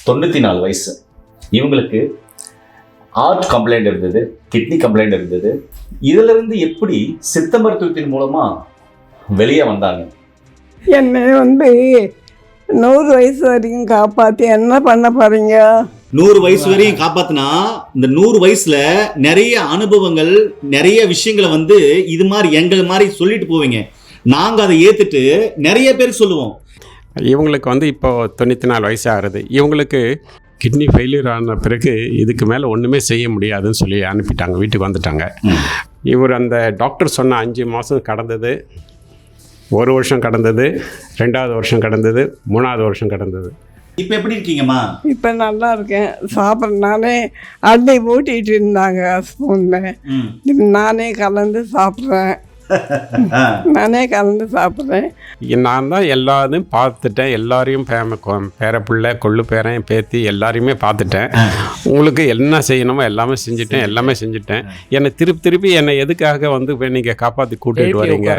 94 வயசு. இவங்களுக்கு heart complaint இருந்தது, கிட்னி கம்ப்ளைண்ட் இருந்தது. இதுல இருந்து எப்படி சித்த மருத்துவத்தின் மூலமா வெளியே வந்தாங்க? என்னை 100 வயசு வரைக்கும் காப்பாற்றி என்ன பண்ண போறீங்க? 100 வயசு வரையும் காப்பாத்தினா இந்த 100 வயசுல நிறைய அனுபவங்கள், நிறைய விஷயங்களை இது மாதிரி எங்கள் மாதிரி சொல்லிட்டு போவீங்க. நாங்கள் அதை ஏற்றுட்டு நிறைய பேர் சொல்லுவோம். இவங்களுக்கு இப்போ 94 வயசு ஆகுது. இவங்களுக்கு கிட்னி ஃபெயிலியர் ஆன பிறகு இதுக்கு மேலே ஒன்றுமே செய்ய முடியாதுன்னு சொல்லி அனுப்பிட்டாங்க, வீட்டுக்கு வந்துட்டாங்க. இவர் அந்த டாக்டர் சொன்ன 5 மாதம் கடந்தது, 1 வருஷம் கடந்தது, 2வது வருஷம் கடந்தது, 3வது வருஷம் கடந்தது. இப்போ எப்படி இருக்கீங்கம்மா? இப்போ நல்லா இருக்கேன். சாப்பிட்றேன். நானே அள்ளி ஊட்டிகிட்டு இருந்தாங்க ஸ்பூனில். நானே கலந்து சாப்பிட்றேன். நான் தான் எல்லாத்தையும் பார்த்துட்டேன். எல்லாரையும் பேர பிள்ளை, கொள்ளு பேரன், பேத்தி எல்லாரையுமே பார்த்துட்டேன். உங்களுக்கு என்ன செய்யணுமோ எல்லாமே செஞ்சுட்டேன். என்னை திருப்பி என்னை எதுக்காக நீங்கள் காப்பாற்றி கூட்டிகிட்டு வரீங்க,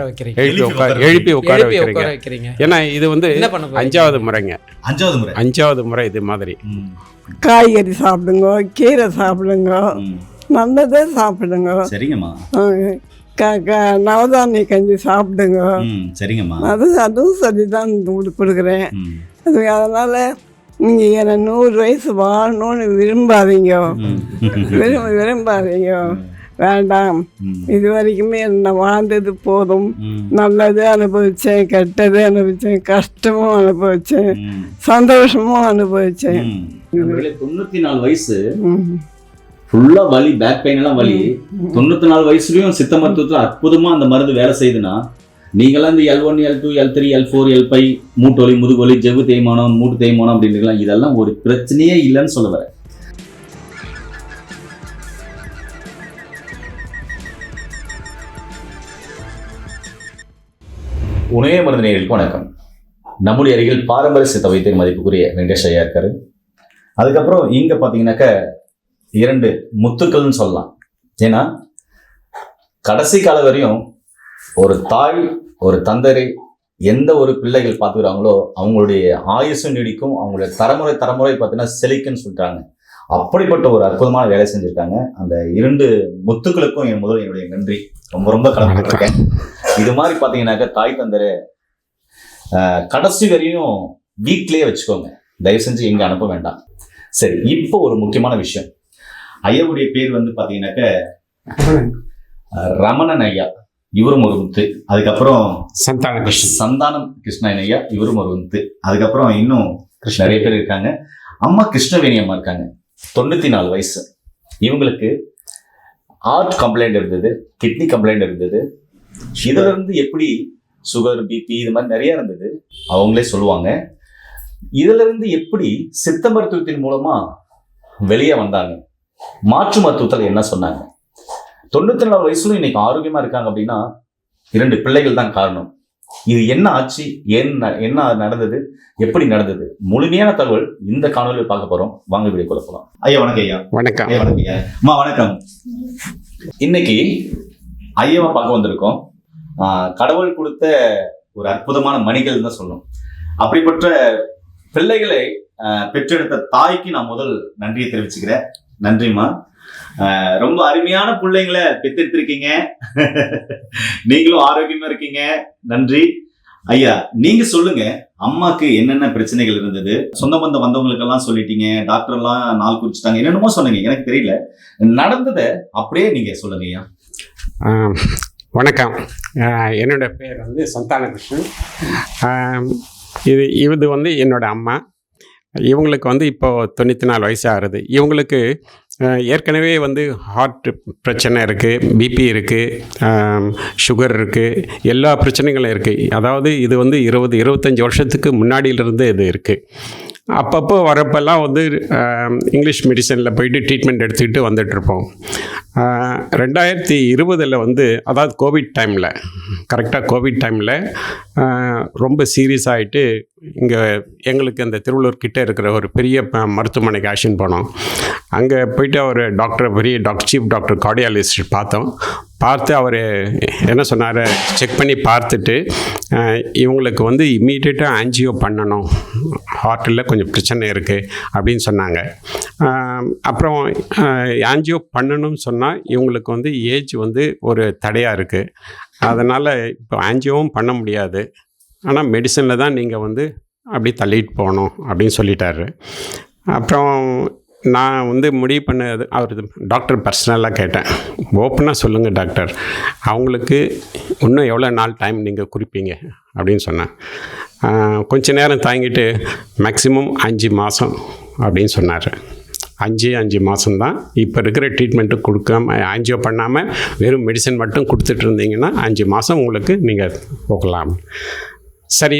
எழுப்பி உட்கார வைக்கிறீங்க? ஏன்னா இது 5வது முறைங்க. 5வது முறை இது மாதிரி. காய்கறி சாப்பிடுங்க, கீரை சாப்பிடுங்க, நல்லதே சாப்பிடுங்க. சரிங்கம்மா. நவதானிய கஞ்சி சாப்பிடுங்க. சரிங்கம்மா. அதுவும் சரிதான் கொடுக்குறேன். அதனால நீங்கள் என்னை 100 வயசு வாழணும்னு விரும்பாதீங்க. வேண்டாம். இது வரைக்குமே என்ன வாழ்ந்தது போதும். நல்லது அனுபவிச்சேன், கெட்டது அனுபவிச்சேன், கஷ்டமும் அனுபவிச்சேன், சந்தோஷமும் அனுபவிச்சேன். 94 வயசு ஃபுல்லா வலி, பேக் பெயின் எல்லாம் வலி. 94 வயசுலயும் சித்த மருத்துவத்துல அற்புதமா அந்த மருந்து வேலை செய்யுதுன்னா, நீங்களாம் இந்த L1, L2, L3, L4, L5, மூட்டு வலி, முதுகு வலி, ஜவ்வு தேய்மானம், மூட்டு தேய்மானம் அப்படின்லாம் இதெல்லாம் ஒரு பிரச்சனையே இல்லைன்னு சொல்ல வர. உணவே மருந்து நேயர்களுக்கு வணக்கம். நம்முடைய அருகில் பாரம்பரிய சித்த வைத்தியர் மதிப்புக்குரிய வெங்கடேஷ் ஐயா இருக்காரு. அதுக்கப்புறம் இங்க பாத்தீங்கன்னாக்க 2 முத்துக்கள்னு சொல்லலாம். ஏன்னா கடைசி கால வரையும் ஒரு தாய், ஒரு தந்தை எந்த ஒரு பிள்ளைகள் பார்த்துக்கிறாங்களோ அவங்களுடைய ஆயுசும் நீடிக்கும், அவங்களுடைய தலைமுறை பார்த்தீங்கன்னா செழிக்குன்னு சொல்லிட்டாங்க. அப்படிப்பட்ட ஒரு அற்புதமான வேலை செஞ்சுருக்காங்க. அந்த 2 முத்துக்களுக்கும் என்னுடைய நன்றி ரொம்ப கடமைப்பட்டிருக்கேன். இது மாதிரி பார்த்தீங்கன்னாக்க தாய் தந்தரை கடைசி வரையும் வீட்லேயே வச்சுக்கோங்க, தயவு செஞ்சு எங்கே அனுப்ப வேண்டாம். சரி, இப்போ ஒரு முக்கியமான விஷயம். ஐயாவுடைய பேர் பார்த்தீங்கன்னாக்க ரமணன் ஐயா, இவரும் ஒரு முத்து. அதுக்கப்புறம் சந்தானம் கிருஷ்ணன் ஐயா, இவரும் ஒரு முத்து. அதுக்கப்புறம் இன்னும் நிறைய பேர் இருக்காங்க. அம்மா கிருஷ்ணவேணி அம்மா இருக்காங்க, 94 வயசு. இவங்களுக்கு ஹார்ட் கம்ப்ளைண்ட் இருந்தது, கிட்னி கம்ப்ளைண்ட் இருந்தது. இதுல இருந்து எப்படி சுகர், பிபி இது மாதிரி நிறைய இருந்தது, அவங்களே சொல்லுவாங்க. இதுல இருந்து எப்படி சித்த மருத்துவத்தின் மூலமா வெளியே வந்தாங்க, மாற்று மருத்துவத்தில் என்ன சொன்னாங்க. 94 வயசுல இன்னைக்கு ஆரோக்கியமா இருக்காங்க அப்படின்னா 2 பிள்ளைகள் தான் காரணம். இது என்ன ஆச்சு, என்ன நடந்தது, எப்படி நடந்தது, முழுமையான தகவல் இந்த காணொலியில் பார்க்க போறோம். வாங்க வீடியோக்குள்ள போலாம். ஐயா வணக்கம். ஐயா வணக்கம். வணக்கம் ஐயா. அம்மா வணக்கம். இன்னைக்கு ஐயாவை பார்க்க வந்திருக்கோம். கடவுள் கொடுத்த ஒரு அற்புதமான மணிகள் தான் சொல்லணும். அப்படிப்பட்ட பிள்ளைகளை பெற்றெடுத்த தாய்க்கு நான் முதல் நன்றியை தெரிவிச்சுக்கிறேன். நன்றிம்மா. ரொம்ப அருமையான பிள்ளைங்களை பெற்றெடுத்திருக்கீங்க. நீங்களும் ஆரோக்கியமா இருக்கீங்க. நன்றி ஐயா. நீங்க சொல்லுங்க, அம்மாக்கு என்னென்ன பிரச்சனைகள் இருந்தது? சொந்த பந்தம் வந்தவங்களுக்கெல்லாம் சொல்லிட்டீங்க, டாக்டர் எல்லாம் நாள் குறிச்சிட்டாங்க, என்னென்னமோ சொன்னீங்க, எனக்கு தெரியல. நடந்ததை அப்படியே நீங்க சொல்லுங்க ஐயா. வணக்கம். என்னோட பேர் சந்தான கிருஷ்ணன். இது என்னோட அம்மா. இவங்களுக்கு இப்போ 94 வயசு ஆகுது. இவங்களுக்கு ஏற்கனவே ஹார்ட் பிரச்சனை இருக்குது, பிபி இருக்குது, சுகர் இருக்குது, எல்லா பிரச்சனைகளும் இருக்குது. அதாவது இது 20-25 வருஷத்துக்கு முன்னாடியிலிருந்து இது இருக்குது. அப்பப்போ வரப்பெல்லாம் இங்கிலீஷ் மெடிசனில் போயிட்டு ட்ரீட்மெண்ட் எடுத்துக்கிட்டு வந்துட்டுருப்போம். 2020 வந்து அதாவது கோவிட் டைமில், கரெக்டாக கோவிட் டைமில் ரொம்ப சீரியஸ் ஆகிட்டு இங்கே எங்களுக்கு அந்த திருவள்ளூர் கிட்டே இருக்கிற ஒரு பெரிய மருத்துவமனைக்கு அழைச்சின்னு போனோம். அங்கே போயிட்டு அவர் பெரிய சீஃப் டாக்டர் கார்டியாலஜிஸ்ட் பார்த்தோம். பார்த்து அவர் என்ன சொன்னார், செக் பண்ணி பார்த்துட்டு இவங்களுக்கு வந்து இம்மீடியட்டாக ஆன்ஜியோ பண்ணணும், ஹார்ட்டில் கொஞ்சம் பிரச்சனை இருக்குது அப்படின்னு சொன்னாங்க. அப்புறம் ஆன்ஜியோ பண்ணணும்னு சொன்னால் இவங்களுக்கு வந்து ஏஜ் வந்து ஒரு தடையாக இருக்குது, அதனால் இப்போ ஆன்ஜியோவும் பண்ண முடியாது, ஆனால் மெடிசனில் தான் நீங்கள் வந்து அப்படி தள்ளிட்டு போகணும் அப்படின்னு சொல்லிட்டாரு. அப்புறம் நான் வந்து முடிவு பண்ணது, அவர் டாக்டர் பர்சனலாக கேட்டேன், ஓப்பனாக சொல்லுங்கள் டாக்டர், அவங்களுக்கு இன்னும் எவ்வளோ நாள் டைம் நீங்கள் குறிப்பீங்க அப்படின்னு சொன்னேன். கொஞ்ச நேரம் தாங்கிட்டு மேக்ஸிமம் 5 மாதம் அப்படின்னு சொன்னார். 5 மாதம்தான் இப்போ இருக்கிற ட்ரீட்மெண்ட்டு கொடுக்காம ஆன்ஜியோ பண்ணாமல் வெறும் மெடிசன் மட்டும் கொடுத்துட்டு இருந்தீங்கன்னா 5 மாதம் உங்களுக்கு நீங்கள் போகலாம். சரி,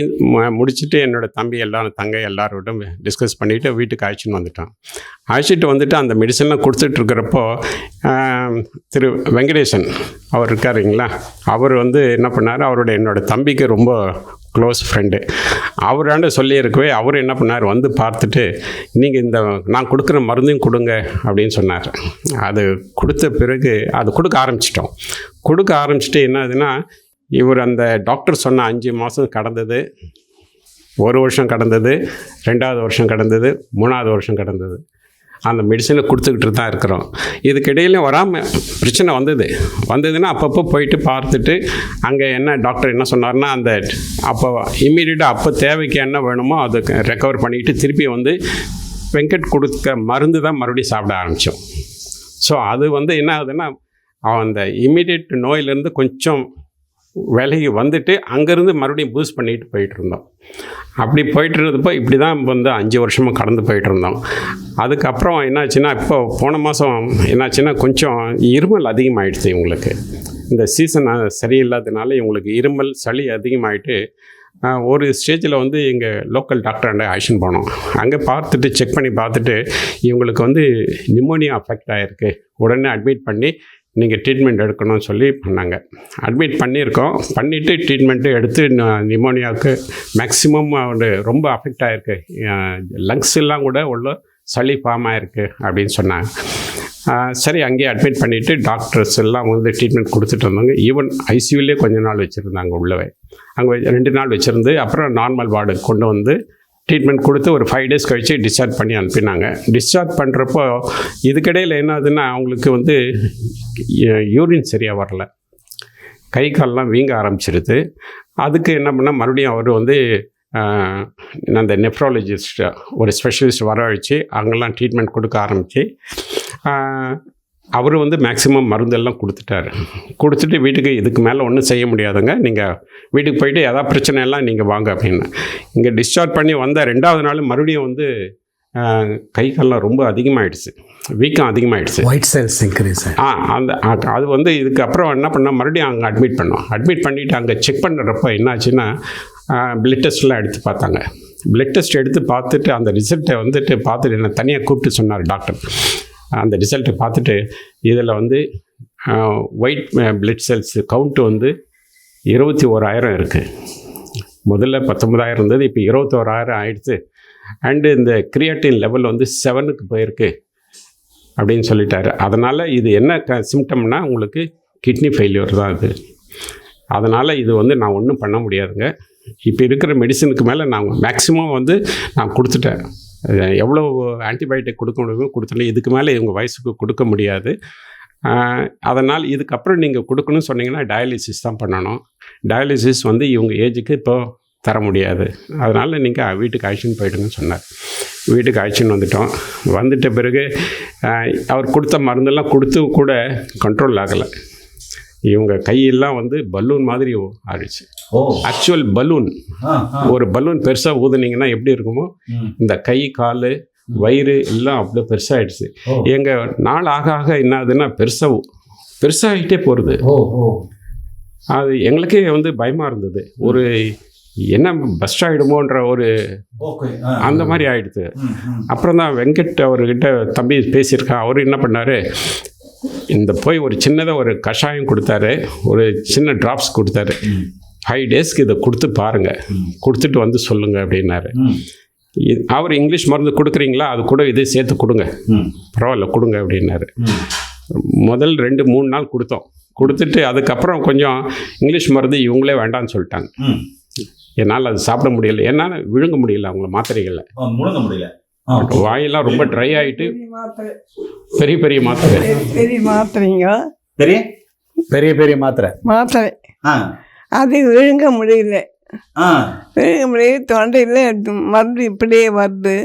முடிச்சுட்டு என்னோடய தம்பி தங்கை எல்லாரோடும் டிஸ்கஸ் பண்ணிவிட்டு வீட்டுக்கு அழைச்சிட்டு வந்துட்டு அந்த மெடிசன்லாம் கொடுத்துட்ருக்கிறப்போ திரு வெங்கடேசன் அவர் இருக்காருங்களா, அவர் வந்து என்ன பண்ணார், என்னோடய தம்பிக்கு ரொம்ப க்ளோஸ் ஃப்ரெண்டு, அவராண்ட சொல்லியிருக்கவே அவர் என்ன பண்ணார், வந்து பார்த்துட்டு நீங்கள் நான் கொடுக்குற மருந்தையும் கொடுங்க அப்படின்னு சொன்னார். அது கொடுத்த பிறகு அது கொடுக்க ஆரம்பிச்சிட்டு என்ன ஆகுதுன்னா, இவர் அந்த டாக்டர் சொன்ன 5 மாதம் கடந்தது, 1 வருஷம் கடந்தது, 2வது வருஷம் கடந்தது, 3வது வருஷம் கடந்தது. அந்த மெடிசனை கொடுத்துக்கிட்டு தான் இருக்கிறோம். இதுக்கிடையில வராமல் பிரச்சனை வந்ததுன்னா அப்பப்போ போயிட்டு பார்த்துட்டு அங்கே என்ன டாக்டர் என்ன சொன்னார்னா, அப்போ இம்மீடியட்டாக அப்போ தேவைக்கு என்ன வேணுமோ அதை ரெக்கவர் பண்ணிக்கிட்டு திருப்பி வந்து வெங்கட் கொடுக்க மருந்து தான் மறுபடியும் சாப்பிட ஆரம்பித்தோம். ஸோ அது வந்து என்ன ஆகுதுன்னா, அந்த இம்மீடியட் நோயிலேருந்து கொஞ்சம் விலகி வந்துட்டு அங்கேருந்து மறுபடியும் பூஸ்ட் பண்ணிட்டு போயிட்டுருந்தோம். அப்படி போயிட்டு இருந்தப்போ இப்படி தான் வந்து 5 வருஷமாக கடந்து போயிட்டுருந்தோம். அதுக்கப்புறம் என்னாச்சுன்னா, இப்போ போன மாதம் என்னாச்சுன்னா கொஞ்சம் இருமல் அதிகமாகிடுச்சு இவங்களுக்கு. இந்த சீசன் சரியில்லாததுனால இவங்களுக்கு இருமல் சளி அதிகமாகிட்டு ஒரு ஸ்டேஜில் வந்து எங்கள் லோக்கல் டாக்டர் அழைச்சின்னு போனோம். அங்கே பார்த்துட்டு செக் பண்ணி பார்த்துட்டு இவங்களுக்கு வந்து நிமோனியா அஃபெக்ட் ஆகிருக்கு, உடனே அட்மிட் பண்ணி நீங்கள் ட்ரீட்மெண்ட் எடுக்கணும்னு சொல்லி பண்ணாங்க. அட்மிட் பண்ணிவிட்டு ட்ரீட்மெண்ட்டு எடுத்து நிமோனியாவுக்கு மேக்ஸிமம் ரொம்ப அஃபெக்ட் ஆகிருக்கு, லங்ஸ் எல்லாம் கூட உள்ள சளி ஃபார்ம் ஆகிருக்கு அப்படின்னு சொன்னாங்க. சரி, அங்கேயே அட்மிட் பண்ணிவிட்டு டாக்டர்ஸ் எல்லாம் வந்து ட்ரீட்மெண்ட் கொடுத்துட்டு இருந்தாங்க. ஈவன் ஐசியூலே கொஞ்ச நாள் வச்சுருந்தாங்க, உள்ளவே அங்கே 2 நாள் வச்சுருந்து அப்புறம் நார்மல் வார்டுக்கு கொண்டு வந்து ட்ரீட்மெண்ட் கொடுத்து ஒரு 5 டேஸ் கழித்து டிஸ்சார்ஜ் பண்ணி அனுப்பினாங்க. டிஸ்சார்ஜ் பண்ணுறப்போ இதுக்கிடையில் என்ன ஆகுதுன்னா, அவங்களுக்கு வந்து யூரின் சரியாக வரல, கை கால்லாம் வீங்க ஆரம்பிச்சிருது. அதுக்கு என்ன பண்ணால் மறுபடியும் அவர் வந்து அந்த நெஃப்ராலஜிஸ்ட் ஒரு ஸ்பெஷலிஸ்ட் வரவழைச்சு அங்கெல்லாம் ட்ரீட்மெண்ட் கொடுக்க ஆரம்பித்து அவர் வந்து மேக்ஸிமம் மருந்தெல்லாம் கொடுத்துட்டு வீட்டுக்கு இதுக்கு மேலே ஒன்றும் செய்ய முடியாதுங்க, நீங்கள் வீட்டுக்கு போயிட்டு எதாவது பிரச்சனை எல்லாம் நீங்கள் வாங்க அப்படின்னு. இங்கே டிஸ்சார்ஜ் பண்ணி வந்த 2வது நாள் மறுபடியும் வந்து கை கால்லாம் ரொம்ப அதிகமாகிடுச்சு, வீக்கம் அதிகமாகிடுச்சு, ஒயிட் செல்ஸ் இன்க்ரீஸ். அது வந்து இதுக்கப்புறம் என்ன பண்ணால் மறுபடியும் அங்கே அட்மிட் பண்ணிவிட்டு அங்கே செக் பண்ணுறப்போ என்னாச்சுன்னா பிளட் டெஸ்ட்லாம் எடுத்து பார்த்தாங்க. பிளட் டெஸ்ட் எடுத்து பார்த்துட்டு அந்த ரிசல்ட்டை வந்துட்டு பார்த்துட்டு என்ன தனியாக கூப்பிட்டு சொன்னார் டாக்டர். அந்த ரிசல்ட்டை பார்த்துட்டு இதில் வந்து ஒயிட் பிளட் செல்ஸ் கவுண்ட்டு வந்து 21,000 இருக்குது. முதல்ல 19,000 இருந்தது, இப்போ 21,000 ஆகிடுச்சு. அண்டு இந்த கிரியாட்டின் லெவல் வந்து 7க்கு போயிருக்கு அப்படின்னு சொல்லிட்டாரு. அதனால் இது என்ன சிம்டம்னா, உங்களுக்கு கிட்னி ஃபெயிலியர் தான் இது. அதனால் இது வந்து நான் ஒன்றும் பண்ண முடியாதுங்க, இப்போ இருக்கிற மெடிசனுக்கு மேலே நான் மேக்ஸிமம் வந்து நான் கொடுத்துட்டேன், எவ்வளோ ஆன்டிபயோட்டிக் கொடுக்க முடியுமோ கொடுத்துட்டேன், இதுக்கு மேலே இவங்க வயசுக்கு கொடுக்க முடியாது. அதனால் இதுக்கப்புறம் நீங்கள் கொடுக்கணும்னு சொன்னீங்கன்னா டயாலிசிஸ் தான் பண்ணணும். டயாலிசிஸ் வந்து இவங்க ஏஜுக்கு இப்போ தர முடியாது, அதனால் நீங்கள் வீட்டுக்கு அழைச்சின்னு போய்ட்டுங்கன்னு சொன்னார். வீட்டுக்கு அழைச்சின்னு வந்துட்ட பிறகு அவர் கொடுத்த மருந்தெல்லாம் கொடுத்து கூட கண்ட்ரோல் ஆகலை. இவங்க கையெல்லாம் வந்து பலூன் மாதிரி ஆயிடுச்சு. ஆக்சுவல் பலூன், ஒரு பலூன் பெருசாக ஊதுனீங்கன்னா எப்படி இருக்குமோ இந்த கை கால் வயிறு எல்லாம் அவ்வளோ பெருசாகிடுச்சு. எங்கள் நாள் ஆக என்ன ஆகுதுன்னா பெருசாகிட்டே போகிறது. அது எங்களுக்கே வந்து பயமாக இருந்தது, ஒரு என்ன பஸ்ட் ஆகிடுமோன்ற ஒரு அந்த மாதிரி ஆகிடுது. அப்புறம் தான் வெங்கட் அவர்கிட்ட தம்பி பேசியிருக்கா, அவர் என்ன பண்ணார், இந்த போய் ஒரு சின்னதாக ஒரு கஷாயம் கொடுத்தாரு, ஒரு சின்ன ட்ராப்ஸ் கொடுத்தாரு. 5 டேஸ்க்கு இதை கொடுத்து பாருங்கள், கொடுத்துட்டு வந்து சொல்லுங்கள் அப்படின்னாரு. அவர் இங்கிலீஷ் மருந்து கொடுக்குறீங்களா, அது கூட இதை சேர்த்து கொடுங்க, பரவாயில்ல கொடுங்க அப்படின்னாரு. முதல் 2-3 நாள் கொடுத்தோம். கொடுத்துட்டு அதுக்கப்புறம் கொஞ்சம் இங்கிலீஷ் மருந்து இவங்களே வேண்டான்னு சொல்லிட்டாங்க. என்னால் அது சாப்பிட முடியல, என்னால் விழுங்க முடியல அவங்கள மாத்திரைகளை. முழுங்க முடியல, வாயெல்லாம் ரொம்ப ட்ரை ஆகிட்டு பெரிய பெரிய மாத்திரை மாத்திரைங்க, பெரிய மாத்திரை அது விழுங்க முடியல. விழுங்க முடியல, தொண்டையில் மருந்து இப்படியே வருது.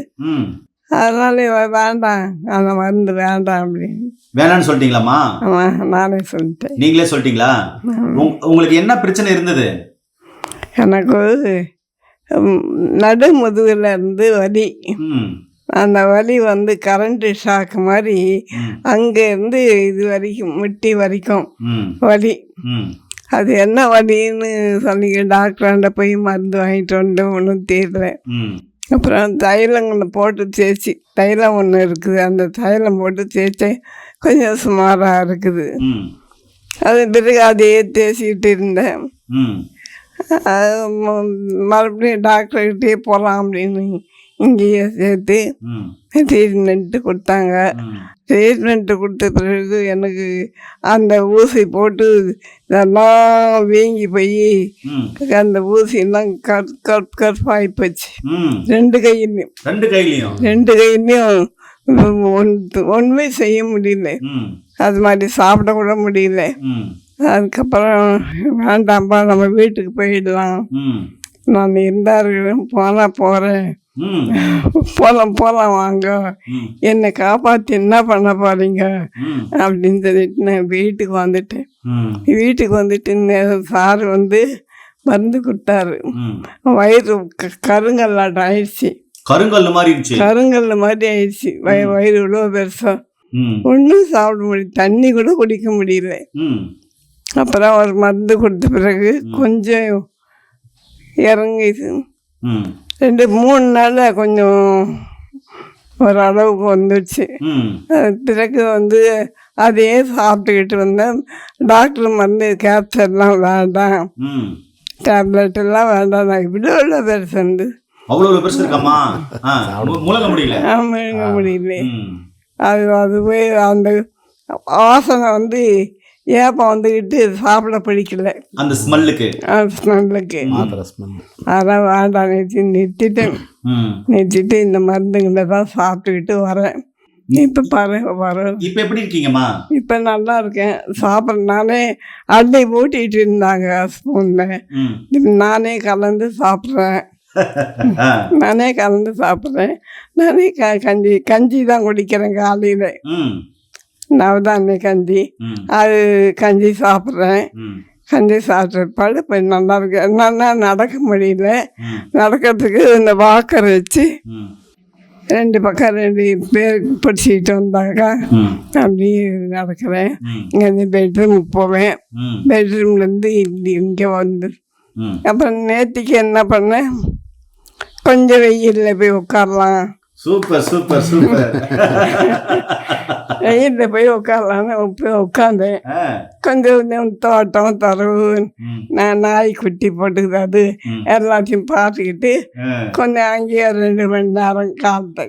அதனால வேண்டாம், அந்த மருந்து வேண்டாம் அப்படின்னு வேணான்னு சொல்லிட்டீங்களாம்மா? நானே சொல்லிட்டேன். நீங்களே சொல்லிட்டீங்களா? உங்களுக்கு என்ன பிரச்சனை இருந்தது? எனக்கு நடு முதுகில் இருந்து வலி. அந்த வலி வந்து கரண்ட்டு ஷாக் மாதிரி அங்கேருந்து இது வரைக்கும் முட்டி வரைக்கும் வலி. அது என்ன வலின்னு சொல்லி டாக்டராண்ட போய் மருந்து வாங்கிட்டு வந்து ஒன்றும் தெரியல. அப்புறம் தைலங்களை போட்டு தேய்ச்சி, தைலம் ஒன்று இருக்குது, அந்த தைலம் போட்டு தேய்ச்சா கொஞ்சம் சுமாராக இருக்குது. அது பிறகு அதையே தேய்ச்சிக்கிட்டு இருந்தேன். மறுபடியும் டாக்டர்கிட்டே போகலாம் அப்படின்னு இங்கேயே சேர்த்து ட்ரீட்மெண்ட்டு கொடுத்தாங்க. ட்ரீட்மெண்ட்டு கொடுத்த பிறகு எனக்கு அந்த ஊசி போட்டு இதெல்லாம் வீங்கி போய் அந்த ஊசியெல்லாம் கற்பாகி போச்சு. 2 கையிலையும் ஒன்றுமே செய்ய முடியல. அது மாதிரி சாப்பிட கூட முடியல. அதுக்கப்புறம் வேண்டாம்ப்பா, நம்ம வீட்டுக்கு போயிடலாம், நான் இருந்தார்கள் போகிறேன், போகலாம் வாங்க, என்னை காப்பாற்றி என்ன பண்ண போறீங்க அப்படின்னு சொல்லிட்டு நான் வீட்டுக்கு வந்துட்டேன். வீட்டுக்கு வந்துட்டு சார் வந்து மருந்து கொடுத்தாரு. வயிறு கருங்கல்லாட்டம் ஆயிடுச்சு. கருங்கல் மாதிரி ஆயிடுச்சு. வயிறு இவ்வளோ பெருசா, ஒன்றும் சாப்பிட முடியல, தண்ணி கூட குடிக்க முடியல. அப்புறம் ஒரு மருந்து கொடுத்த பிறகு கொஞ்சம் இறங்கிது. 2-3 நாளில் கொஞ்சம் ஓரளவுக்கு வந்துடுச்சு. பிறகு வந்து அதையே சாப்பிட்டுக்கிட்டு வந்தேன். டாக்டர் மருந்து கேப்சர்லாம் வேண்டாம், டேப்லெட் எல்லாம் வேண்டாம், நான் இப்படி உள்ள பெருசு வந்து முழுங்க முடியல. அது போய் அந்த வாசனை வந்து ஏப்பம் வந்துக்கிட்டு சாப்பிட பிடிக்கல, அந்த ஸ்மெல்லுக்கு. அதான் வேண்டாம் நிறுத்திட்டு இந்த மருந்துங்களை தான் சாப்பிட்டுக்கிட்டு வரேன். இப்போ எப்படி இருக்கீங்கம்மா? இப்போ நல்லா இருக்கேன். நானே அள்ளி ஊட்டிகிட்டு இருந்தாங்க ஸ்பூனில், நானே கலந்து சாப்பிட்றேன். நானே கஞ்சி தான் குடிக்கிறேன் காலையில். நவதானிய கஞ்சி, அது கஞ்சி சாப்பிட்றேன். கஞ்சி சாப்பிட்றப்பாடு இப்போ நல்லா இருக்கு. என்னன்னா நடக்க முடியல, நடக்கிறதுக்கு இந்த வாக்கர் வச்சு 2 பக்கம் 2 பேர் பிடிச்சிக்கிட்டு வந்தாக்கா அப்படியே நடக்கிறேன். இங்கேருந்து பெட்ரூமுக்கு போவேன், பெட்ரூம்லேருந்து இங்கே வந்து அப்புறம் நேற்றுக்கு என்ன பண்ணேன், கொஞ்சம் வெயிலில் போய் உட்காரலாம். சூப்பர் வெயிலில் போய் உட்காரலான்னு போய் உட்காந்தேன். கொஞ்சம் தோட்டம் தரவு நாய் குட்டி போட்டுக்குது, அது எல்லாத்தையும் பார்த்துக்கிட்டு கொஞ்சம் அங்கேயே 2 மணி நேரம் காலத்தை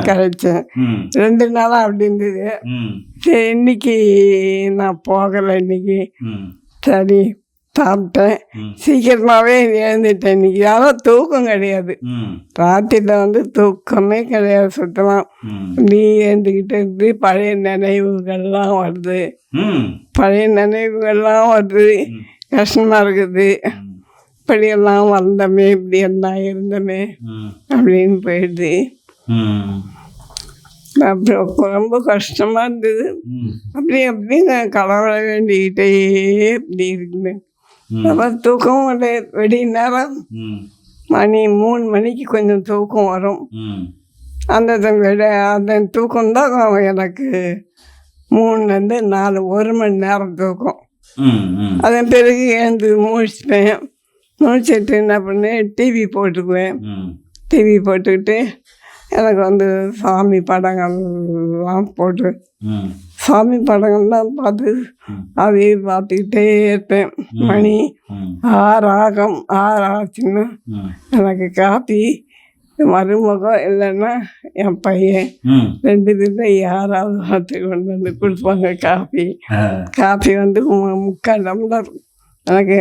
கழிச்சேன். 2 நாளாக அப்படி இருந்தது. சரி, இன்னைக்கு நான் போகலை. இன்னைக்கு சரி சாப்பிட்டேன், சீக்கிரமாகவே எழுந்துட்டேன். இன்னைக்கு யாரும் தூக்கம் கிடையாது, ராத்திரியில் வந்து தூக்கமே கிடையாது சுத்தமாக. நீ எழுந்துக்கிட்டு இருந்து பழைய நினைவுகள்லாம் வருது, கஷ்டமாக இருக்குது. இப்படியெல்லாம் வந்தோமே, இப்படியெல்லாம் இருந்தோமே அப்படின்னு போயிடுது. அப்புறம் ரொம்ப கஷ்டமாக இருந்தது. அப்படி நான் கடவுளை வேண்டிக்கிட்டே இப்படி இருந்தேன். அப்புறம் தூக்கம் வெடி நேரம் மணி 3 மணிக்கு கொஞ்சம் தூக்கம் வரும். அந்த தூக்கம்தான் எனக்கு 3லேருந்து 4 1 மணி நேரம் தூக்கம். அதன் பிறகு எழுந்து முழிச்சுப்பேன். முழிச்சிட்டு என்ன பண்ணேன், டிவி போட்டுக்குவேன். டிவி போட்டுக்கிட்டு எனக்கு வந்து சாமி படங்கள்லாம் போட்டு சாமி படங்கள்லாம் பார்த்து அதையே பார்த்துக்கிட்டே இருப்பேன். மணி 6 ஆகும். 6 ஆச்சுன்னா எனக்கு காப்பி மருமகம் இல்லைன்னா என் பையன் 2 பேரும் யாராவது பார்த்து கொண்டு வந்து கொடுப்பாங்க. காப்பி வந்து 3/4 டம்ளர் எனக்கு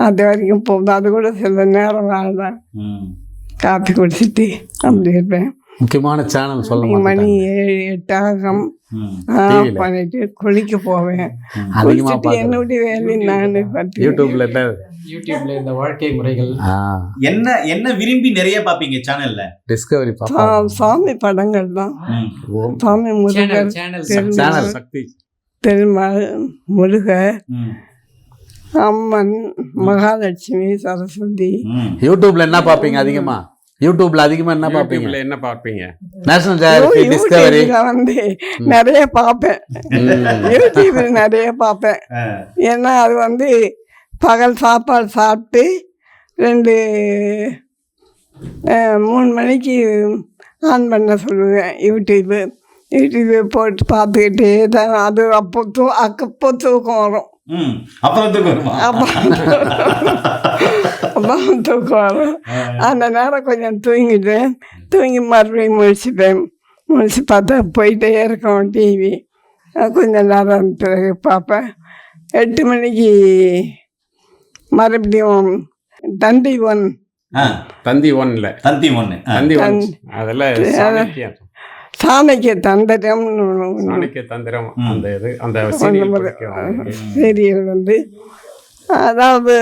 அது வரைக்கும் போகுது. அது கூட சில நேரம் வேண்டாம், காப்பி குடிச்சிட்டு அப்படி இருப்பேன். முக்கியமான சேனல் சொல்ல மணி 7, 8 ஆகும். பண்ணிட்டு குளிக்க போவேன். குளிச்சுட்டு என்னுடைய வேலையை நான் பார்த்து யூடியூப்ல இந்த வாழ்க்கை முறைகள் என்ன விரும்பி நிறைய பாப்பீங்க சேனல்ல? டிஸ்கவரி சாமி படங்கள் தான். சாமி முருகர், சேனல் சக்தி, பெருமாள், முருகர், அம்மன், மகாலட்சுமி, சரஸ்வதி. யூடியூப்ல என்ன பாப்பீங்க அதிகமா? யூடியூப்ல அதிகமா என்ன பாப்பீங்க? என்ன பார்ப்பீங்க? நேஷனல் ஜியோகிராஃபி, டிஸ்கவரி வந்து நிறைய பார்ப்பேன். யூடியூப்ல நிறைய பார்ப்பேன். ஏன்னா அது வந்து பகல் சாப்பாடு சாப்பிட்டு 2-3 மணிக்கு ஆன் பண்ண சொல்லுவேன் யூடியூப்பு போட்டு பார்த்துக்கிட்டே தான். அது அப்போ தூக்கம் வரும். அப்புறம் தூக்கம் வரும். அந்த நேரம் கொஞ்சம் தூங்கி மறுபடியும் முழிச்சு பார்த்தா போயிட்டே இருக்கோம் டிவி. கொஞ்சம் நேரம் பிறகு பார்ப்பேன். 8 மணிக்கு மறுபடியும் தந்தி ஒன் அதெல்லாம் சாணக்கிய தந்திரம்னு அந்த இது அந்த சீரியல் வந்து அதாவது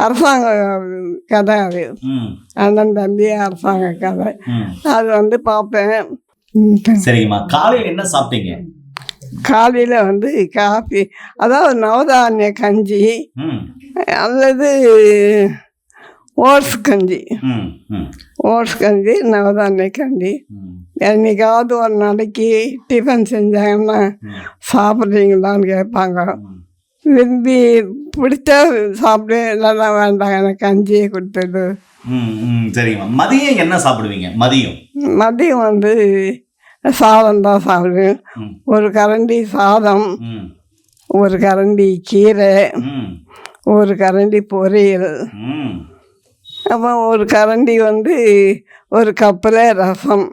அரசாங்க கதை. அது அண்ணன் தம்பி அரசாங்க கதை. அது வந்து பார்ப்பேன். சரிங்கம்மா. காலையில் என்ன சாப்பிட்டீங்க? காலையில் வந்து காஃபி, அதாவது நவதானிய கஞ்சி அல்லது ஓட்ஸ் கஞ்சி, நவதானிய கஞ்சி. என்னைக்காவது ஒரு நாளைக்கு டிஃபன் செஞ்சாங்கன்னா சாப்பிட்றீங்களான்னு கேட்பாங்க. விரும்பி பிடிச்சா சாப்பிடு, இல்லைன்னா வேண்டாம் எனக்கு கஞ்சியை கொடுத்தது. சரிங்கம்மா. மதியம் என்ன சாப்பிடுவீங்க? மதியம் வந்து சாதம் தான் சாப்பிடுவேன். ஒரு கரண்டி சாதம், ஒரு கரண்டி கீரை, ஒரு கரண்டி பொரியல், அப்புறம் ஒரு கரண்டி வந்து ஒரு கப்பில் ரசம்.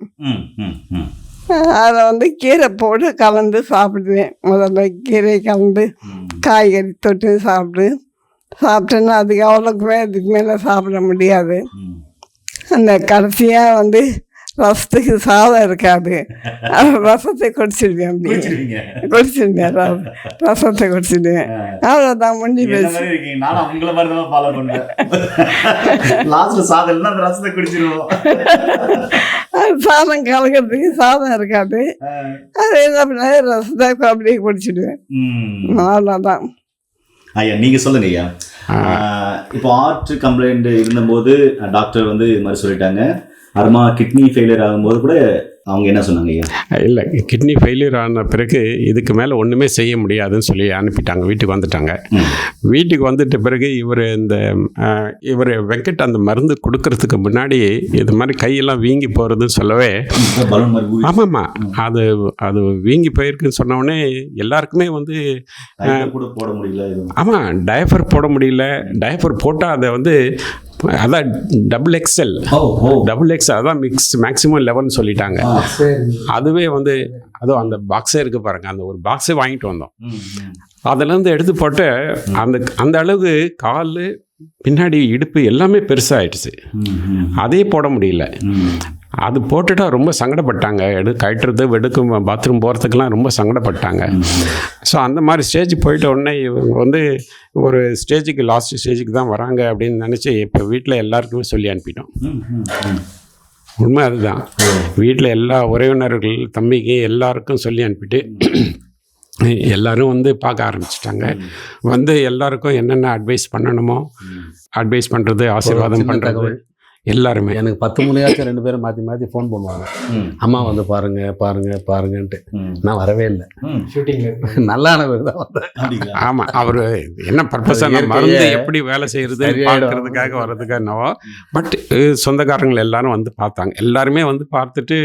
அதை வந்து கீரை போட்டு கலந்து சாப்பிடுவேன். முதல்ல கீரை கலந்து காய்கறி தொட்டு சாப்பிட்டேன்னா அதுக்கு அவ்வளோக்குமே அதுக்கு மேலே சாப்பிட முடியாது. அந்த கடைசியாக வந்து ரசத்துக்கு சாதம் இருக்காது, ரசத்தை குடிச்சிடுவேன். ரசத்தை குடிச்சிடுவேன். அவ்வளோதான், முடிஞ்சு போச்சு. சாதம் கலக்கிறதுக்கு சாதம் இருக்காது, அது என்ன பண்ண ரசத்தை அப்படியே குடிச்சிடுவேன். அவ்வளோதான். ஐயா நீங்க சொல்லுங்க ஐயா. இப்போ ஹார்ட் கம்ப்ளைண்ட் இருந்தபோது டாக்டர் வந்து இது மாதிரி சொல்லிட்டாங்க. அப்புறமா கிட்னி ஃபெயிலியர் ஆகும்போது கூட அவங்க என்ன சொன்னாங்க ஐயா? இல்லை, கிட்னி ஃபெயிலியர் ஆன பிறகு இதுக்கு மேலே ஒன்றுமே செய்ய முடியாதுன்னு சொல்லி அனுப்பிட்டாங்க. வீட்டுக்கு வந்துட்டாங்க. வீட்டுக்கு வந்துட்ட பிறகு இவர் வெங்கட் அந்த மருந்து கொடுக்கறதுக்கு முன்னாடி இது மாதிரி கையெல்லாம் வீங்கி போகிறதுன்னு சொல்லவே, ஆமாம்மா அது அது வீங்கி போயிருக்குன்னு சொன்னோடனே எல்லாருக்குமே வந்து போட முடியல. ஆமாம், டயப்பர் போட முடியல. டயப்பர் போட்டால் அதை வந்து அதான் டபுள் எக்ஸ்எல் அதான் மேக்ஸிமம் லெவல்னு சொல்லிட்டாங்க. அதுவே வந்து அதுவும் அந்த பாக்ஸே இருக்கு பாருங்க, அந்த ஒரு பாக்ஸே வாங்கிட்டு வந்தோம். அதுலேருந்து எடுத்து போட்டு அந்த அளவுக்கு கால் பின்னாடி இடுப்பு எல்லாமே பெருசாகிடுச்சு. அதே போட முடியல. அது போட்டுட்டா ரொம்ப சங்கடப்பட்டாங்க. கட்டுறது வெடுக்கும் பாத்ரூம் போகிறதுக்கெல்லாம் ரொம்ப சங்கடப்பட்டாங்க. ஸோ அந்த மாதிரி ஸ்டேஜ் போயிட்ட உடனே இவங்க வந்து ஒரு ஸ்டேஜுக்கு லாஸ்ட் ஸ்டேஜுக்கு தான் வராங்க அப்படின்னு நினச்சி இப்போ வீட்டில் எல்லாருக்குமே சொல்லி அனுப்பிட்டோம். உண்மை அதுதான். வீட்டில் எல்லா உறவினர்கள், தம்பிக்கு எல்லாருக்கும் சொல்லி அனுப்பிட்டு எல்லோரும் வந்து பார்க்க ஆரம்பிச்சிட்டாங்க. வந்து எல்லாருக்கும் என்னென்ன அட்வைஸ் பண்ணணுமோ அட்வைஸ் பண்ணுறது, ஆசீர்வாதம் பண்ணுறது எல்லாருமே. எனக்கு 10 முறையாச்சும் 2 பேரும் மாற்றி மாற்றி ஃபோன் பண்ணுவாங்க, அம்மா வந்து பாருங்க பாருங்க பாருங்கன்ட்டு. நான் வரவே இல்லை, நல்லான பேர் தான் வந்தேன். ஆமாம், அவர் என்ன பர்பஸாக மருந்து எப்படி வேலை செய்கிறது பார்க்கறதுக்காக வர்றதுக்காக என்னவோ. பட் சொந்தக்காரங்கள் எல்லாரும் வந்து பார்த்தாங்க. எல்லாருமே வந்து பார்த்துட்டு